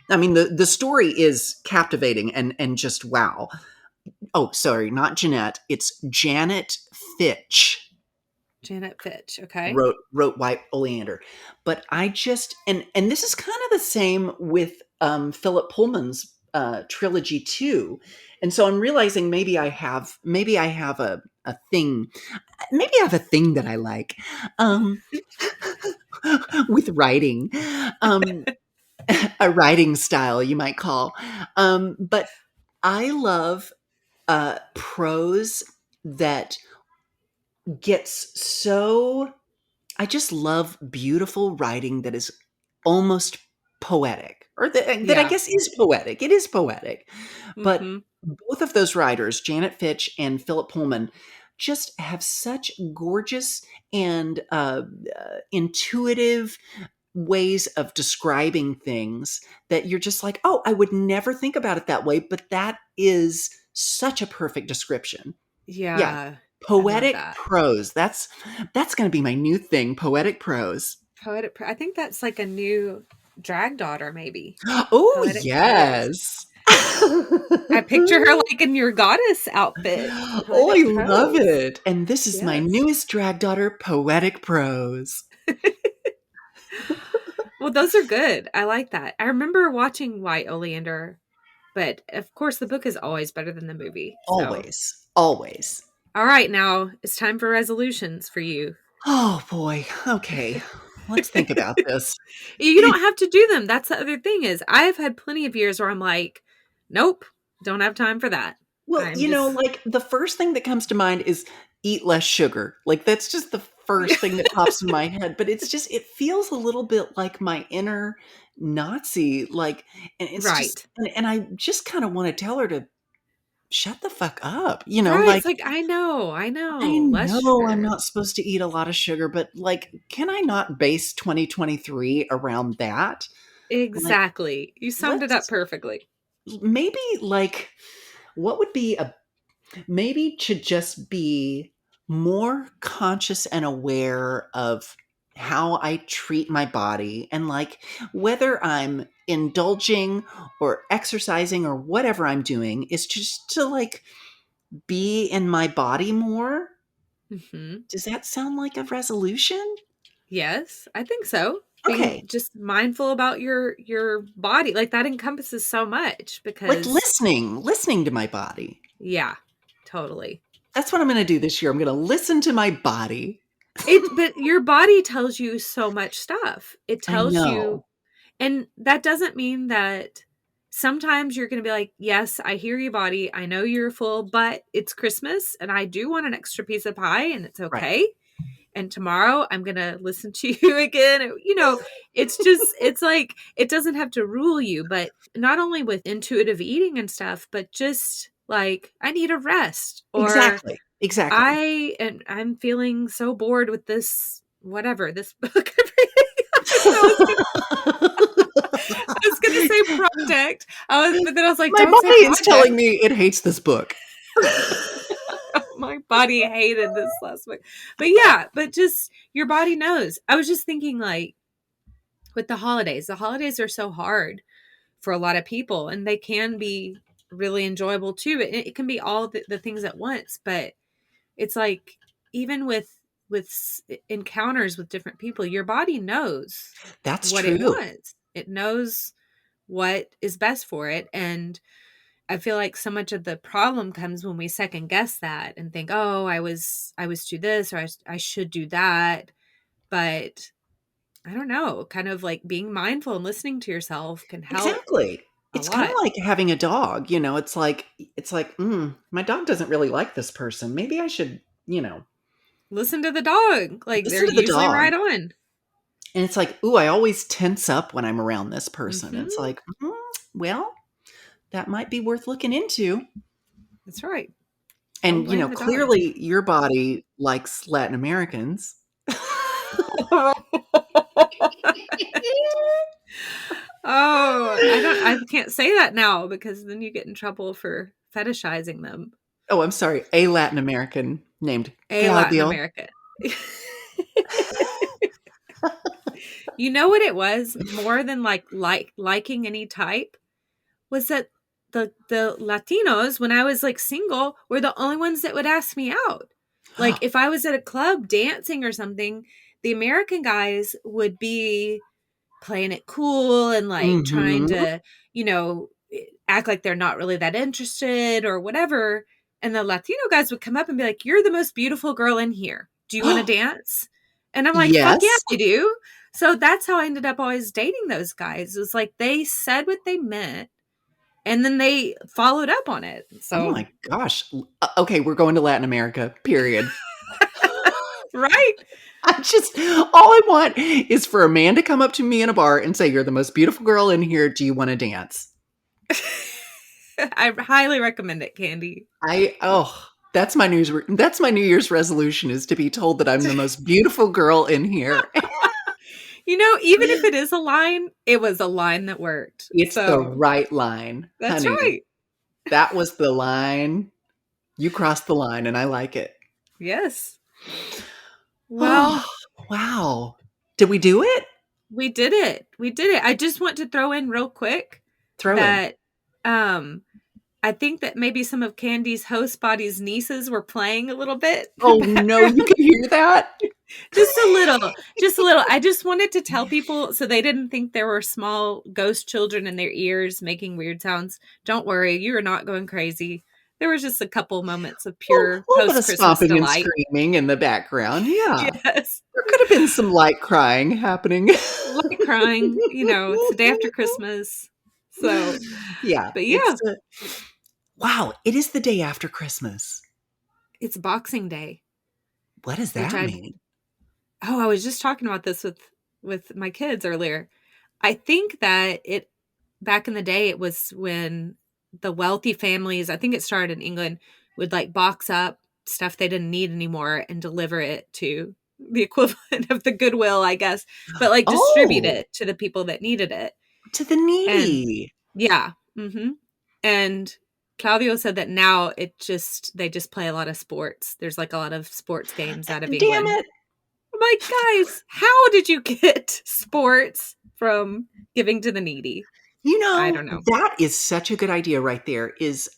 I mean, the story is captivating and just wow. Oh, sorry, not Jeanette. It's Janet Fitch. Janet Fitch. Okay. wrote White Oleander. But I just, and this is kind of the same with Philip Pullman's trilogy too. And so I'm realizing maybe I have a thing. Maybe I have a thing that I like with writing. A writing style, you might call. But I love prose that gets so, I just love beautiful writing that is almost poetic, or that I Yeah. guess is poetic. It is poetic. But Mhm. both of those writers, Janet Fitch and Philip Pullman, just have such gorgeous and intuitive ways of describing things that you're just like, oh, I would never think about it that way, but that is such a perfect description. Yeah. Yeah. I love Poetic that. prose. That's going to be my new thing, poetic prose. I think that's like a new drag daughter, maybe. Oh, Poetic prose. yes. I picture her like in your goddess outfit. Oh, I Poetic love prose. it. And this is my Yes. newest drag daughter, Poetic Prose. Well, those are good. I like that. I remember watching White Oleander, but of course the book is always better than the movie. So, Always. Always. all right, now it's time for resolutions for you. Oh, boy. Okay. Let's think about this. You don't have to do them. That's the other thing is I've had plenty of years where I'm like, nope, don't have time for that. Well, I'm just like the first thing that comes to mind is eat less sugar. Like that's just the first thing that pops in my head. But it's just, it feels a little bit like my inner Nazi. Like, and it's just, right. and I just kind of want to tell her to shut the fuck up. Right. Like It's like I know, I less know I'm sugar. not supposed to eat a lot of sugar, but like, can I not base 2023 around that? Like, Exactly. You summed it up let's perfectly. maybe like, what would be a maybe to just be more conscious and aware of how I treat my body and like whether I'm indulging or exercising or whatever I'm doing is just to like be in my body more. Hmm. Does that sound like a resolution? Yes, I think so. Being Okay. just mindful about your body, like that encompasses so much Like because listening to my body. yeah, totally. That's what I'm going to do this year. I'm going to listen to my body. But your body tells you so much stuff. It I tells you, know. and that doesn't mean that sometimes you're going to be like, yes, I hear you, body. I know you're full, but it's Christmas and I do want an extra piece of pie and it's Right. okay. And tomorrow I'm going to listen to you again. It's just, it's like, it doesn't have to rule you, but not only with intuitive eating and stuff, but just like, I need a rest or Exactly. Exactly. I'm feeling so bored with this, whatever, this book. I was gonna say project. But then I was like, My don't say body is project. telling me it hates this book. My body hated this last week. But yeah, but just your body knows. I was just thinking like with the holidays are so hard for a lot of people and they can be really enjoyable too. It can be all the things at once, but it's like even with encounters with different people, your body knows That's what it true. wants. It knows what is best for it. And I feel like so much of the problem comes when we second guess that and think, oh, I was to this or I should do that. But I don't know, kind of like being mindful and listening to yourself can help Exactly. a It's kind of lot. like having a dog, it's like, my dog doesn't really like this person. Maybe I should, Listen to the dog. Like they're listen to the usually dog. right on. And it's like, ooh, I always tense up when I'm around this person. It's Hmm. like, well, that might be worth looking into. That's right. Don't And, blame the dog. clearly your body likes Latin Americans. Oh, I can't say that now because then you get in trouble for fetishizing them. Oh, I'm sorry. A Latin American named A Latin Claudio. America. You know what it was more than liking any type was that the Latinos when I was like single were the only ones that would ask me out. Like if I was at a club dancing or something, the American guys would be playing it cool and like trying Mhm. to, act like they're not really that interested or whatever. And the Latino guys would come up and be like, "You're the most beautiful girl in here. Do you want to dance?" And I'm like, "Fuck yeah, Yes. I do." So that's how I ended up always dating those guys. It was like they said what they meant and then they followed up on it. Oh So, my gosh. Okay, we're going to Latin America, period. right? All I want is for a man to come up to me in a bar and say, "You're the most beautiful girl in here. Do you want to dance?" I highly recommend it, Candy. That's my New Year's resolution is to be told that I'm the most beautiful girl in here. Even if it is a line, it was a line that worked. It's the So right line, that's honey. right. That was the line. You crossed the line and I like it. Yes. Oh, Well, wow. Did we do it? we did it. We did it. I just want to throw in real quick Throw in. that I think that maybe some of Candy's host body's nieces were playing a little bit in Oh the no, you background. can hear that? Just a little, just a little. I just wanted to tell people so they didn't think there were small ghost children in their ears making weird sounds. Don't worry, you are not going crazy. There was just a couple moments of Well, pure a little bit of post-Christmas stomping and delight. screaming in the background. Yeah. Yes. There could have been some light crying happening. Light crying, it's the day after Christmas. So, Yeah, but yeah, wow, it is the day after Christmas. it's Boxing Day, What does which that mean? I was just talking about this with my kids earlier. I think that back in the day, it was when the wealthy families, I think it started in England, would like box up stuff they didn't need anymore and deliver it to the equivalent of the Goodwill, I guess, but like distribute Oh, it to the people that needed it. to the And needy. yeah. And Claudio said that now they just play a lot of sports. There's like a lot of sports games out of Damn England. it. I'm like, guys, how did you get sports from giving to the needy? I don't know. That is such a good idea right there, is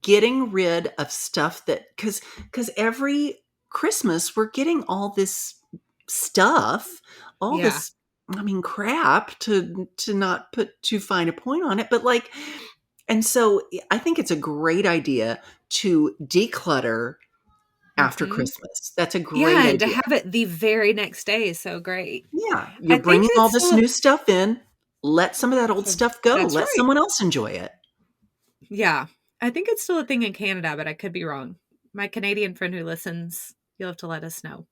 getting rid of stuff that, because every Christmas we're getting all this stuff, all Yeah. this, I mean, crap, to not put too fine a point on it, but like, and so I think it's a great idea to declutter after Mhm. Christmas. That's a great Yeah, and to idea. have it the very next day is so great. Yeah, I you're think bringing all it's this still new stuff in. Let some of that old stuff go. that's Let right. someone else enjoy it. Yeah. I think it's still a thing in Canada, but I could be wrong. My Canadian friend who listens, you'll have to let us know.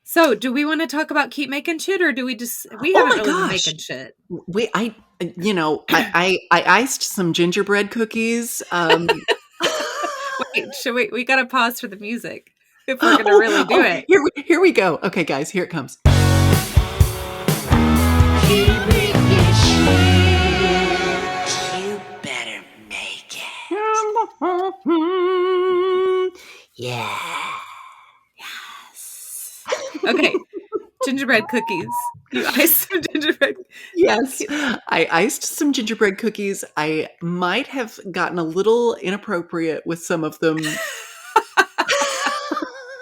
So, do we want to talk about keep making shit, or do we Oh haven't my really been gosh. making shit? I iced some gingerbread cookies. Wait, we got to pause for the music if we're going to really do it. Here we go. Okay, guys, here it comes. You better make it. Yeah. Okay. Gingerbread cookies. You iced some gingerbread. Yes, I iced some gingerbread cookies. I might have gotten a little inappropriate with some of them.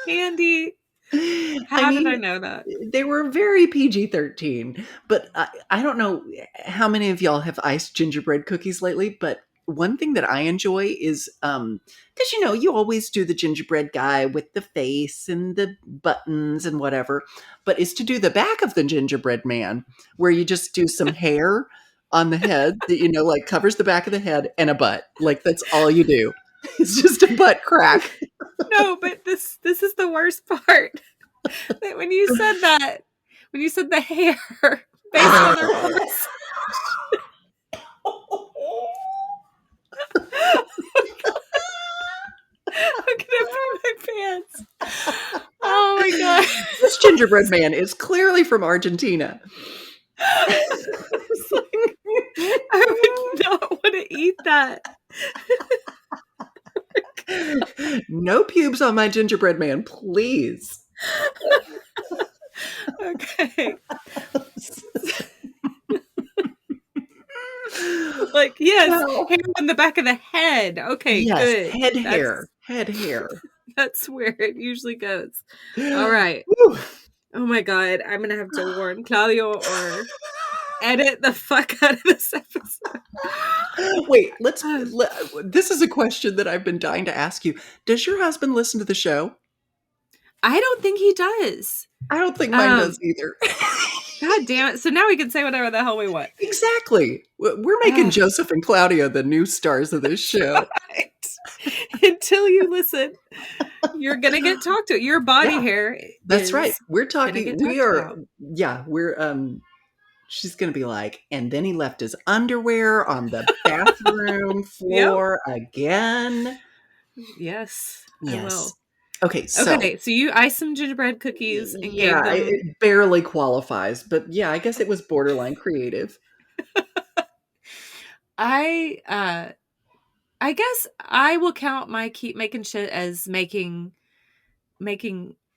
Candy. I How did I mean, know that? they were very PG-13, but I don't know how many of y'all have iced gingerbread cookies lately, but one thing that I enjoy is, because you always do the gingerbread guy with the face and the buttons and whatever, but is to do the back of the gingerbread man, where you just do some hair on the head that, like covers the back of the head and a butt. Like, that's all you do. It's just a butt crack. No, but this is the worst part. That when you said the hair based on their voice. I'm gonna put my pants. Oh my god. This gingerbread man is clearly from Argentina. It's like, I would not want to eat that. No pubes on my gingerbread man, please. Okay. Like, yes, Well, hair on the back of the head. Okay, yes, good. head hair. That's where it usually goes. All right. Whew. Oh my god, I'm gonna have to warn Claudio or edit the fuck out of this episode. Wait, this is a question that I've been dying to ask you. Does your husband listen to the show? I don't think he does. I don't think mine does either. God damn it. So now we can say whatever the hell we want. Exactly. We're making Joseph and Claudia the new stars of this show. Right. Until you listen, you're gonna get talked to. Your body hair. That's right. We're gonna talking. get We talked are. about. Yeah. We're. She's gonna be like, and then he left his underwear on the bathroom floor again. Yes, Yes. I will. Okay. So you iced some gingerbread cookies and gave them. it barely qualifies, but yeah, I guess it was borderline creative. I guess I will count my keep making shit as making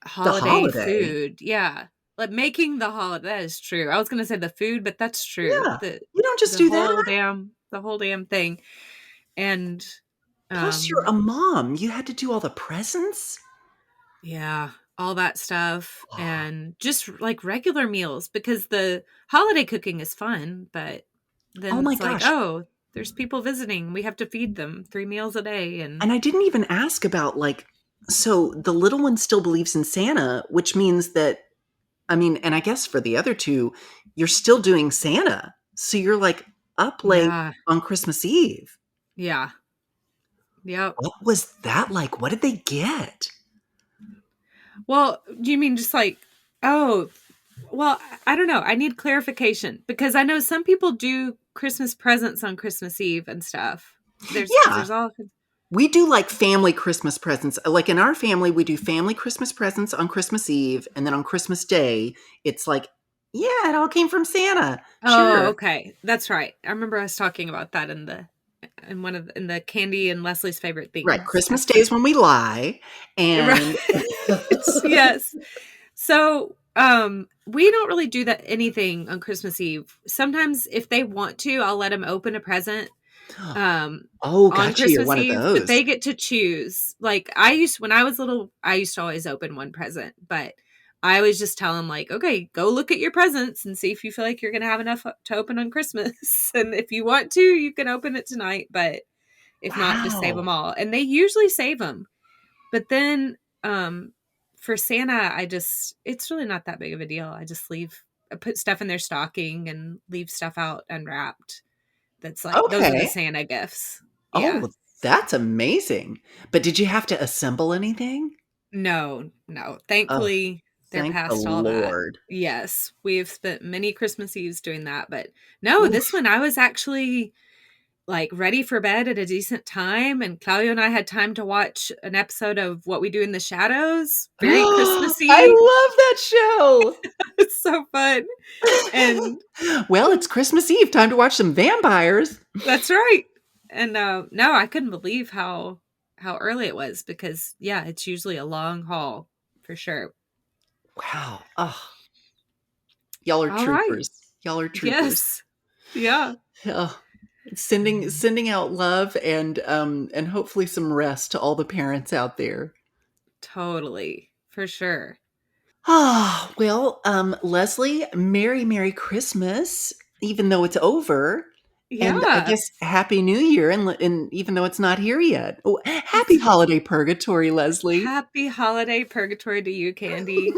holiday food. Yeah. Like making the holiday. That is true. I was going to say the food, but that's true. Yeah. You don't just do that. the whole damn thing. And Plus, you're a mom. You had to do all the presents. yeah, all that stuff, and just like regular meals, because the holiday cooking is fun, but Oh then my it's like, gosh. oh, there's people visiting. We have to feed them 3 meals a day. And And I didn't even ask about like, so the little one still believes in Santa, which means that, I mean, and I guess for the other two, you're still doing Santa. So you're like up late yeah, on Christmas Eve. yeah, yep. What was that like? What did they get? Well, do you mean just like, oh, well, I don't know. I need clarification, because I know some people do Christmas presents on Christmas Eve and stuff. Yeah. There's all, We do like family Christmas presents. Like in our family, we do family Christmas presents on Christmas Eve. And then on Christmas Day, it's like, yeah, it all came from Santa. oh, Sure. okay. That's right. I remember us talking about that in the Candy and Leslie's favorite things. Right. Christmas Day is when we lie. And Yes. So, we don't really do that anything on Christmas Eve. Sometimes if they want to, I'll let them open a present. Oh, On gotcha. You're Christmas one of Eve, those. but they get to choose. Like when I was little, I used to always open one present, but I always just tell them like, okay, go look at your presents and see if you feel like you're going to have enough to open on Christmas. And if you want to, you can open it tonight, but if not, just save them all. And they usually save them. But then, for Santa, it's really not that big of a deal. I put stuff in their stocking and leave stuff out unwrapped. That's like, those are the Okay. Santa gifts. Yeah. Oh, that's amazing. But did you have to assemble anything? No. Thankfully, they're Thank the past all that. Lord. Yes. We've spent many Christmas Eves doing that. But no, Oof. this one I was actually like ready for bed at a decent time. And Claudio and I had time to watch an episode of What We Do in the Shadows. Very Christmassy. I love that show. It's so fun. And well, it's Christmas Eve. Time to watch some vampires. that's right. And no, I couldn't believe how early it was, because yeah, it's usually a long haul for sure. Wow. Oh. Y'all are All right. troopers. Y'all are troopers. Yes. Yeah. Oh. Sending out love and hopefully some rest to all the parents out there. Totally. For sure. Ah, well, Leslie, Merry Christmas, even though it's over. Yeah. And I guess Happy New Year, and even though it's not here yet. Oh, happy holiday purgatory, Leslie. Happy holiday purgatory to you, Candy.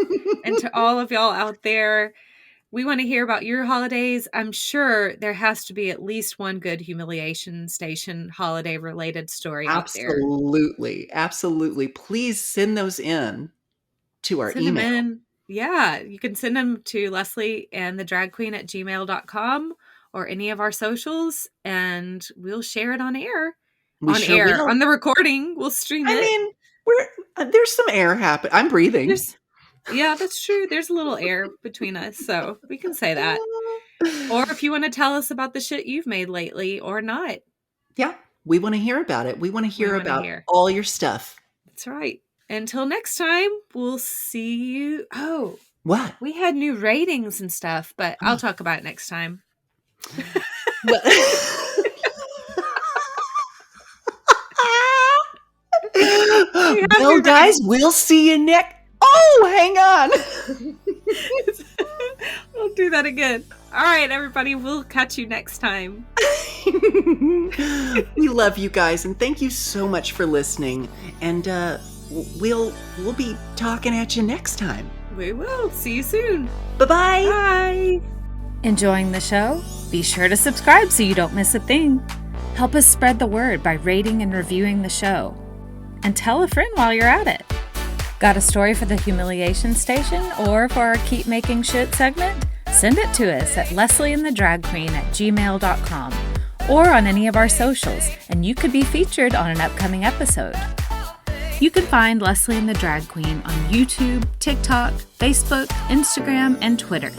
And to all of y'all out there. We want to hear about your holidays. I'm sure there has to be at least one good Humiliation Station holiday related story out there. Absolutely. Please send those in to our Send email. them in. Yeah, you can send them to leslieandthedragqueen@gmail.com or any of our socials, and we'll share it on air. On the recording. We'll stream it. I mean, there's some air happening. I'm breathing. Yeah, that's true. There's a little air between us, so we can say that. Or if you want to tell us about the shit you've made lately or not. Yeah, we want to hear about it. We want to hear about all your stuff. That's right. Until next time, we'll see you. Oh, what? We had new ratings and stuff, but I'll talk about it next time. Well, guys, we'll see you next. Oh, hang on. We'll do that again. All right, everybody. We'll catch you next time. We love you guys, and thank you so much for listening. And we'll be talking at you next time. We will. See you soon. Bye-bye. Bye. Enjoying the show? Be sure to subscribe so you don't miss a thing. Help us spread the word by rating and reviewing the show. And tell a friend while you're at it. Got a story for the Humiliation Station or for our Keep Making Shit segment? Send it to us at leslieandthedragqueen@gmail.com or on any of our socials, and you could be featured on an upcoming episode. You can find Leslie and the Drag Queen on YouTube, TikTok, Facebook, Instagram, and Twitter.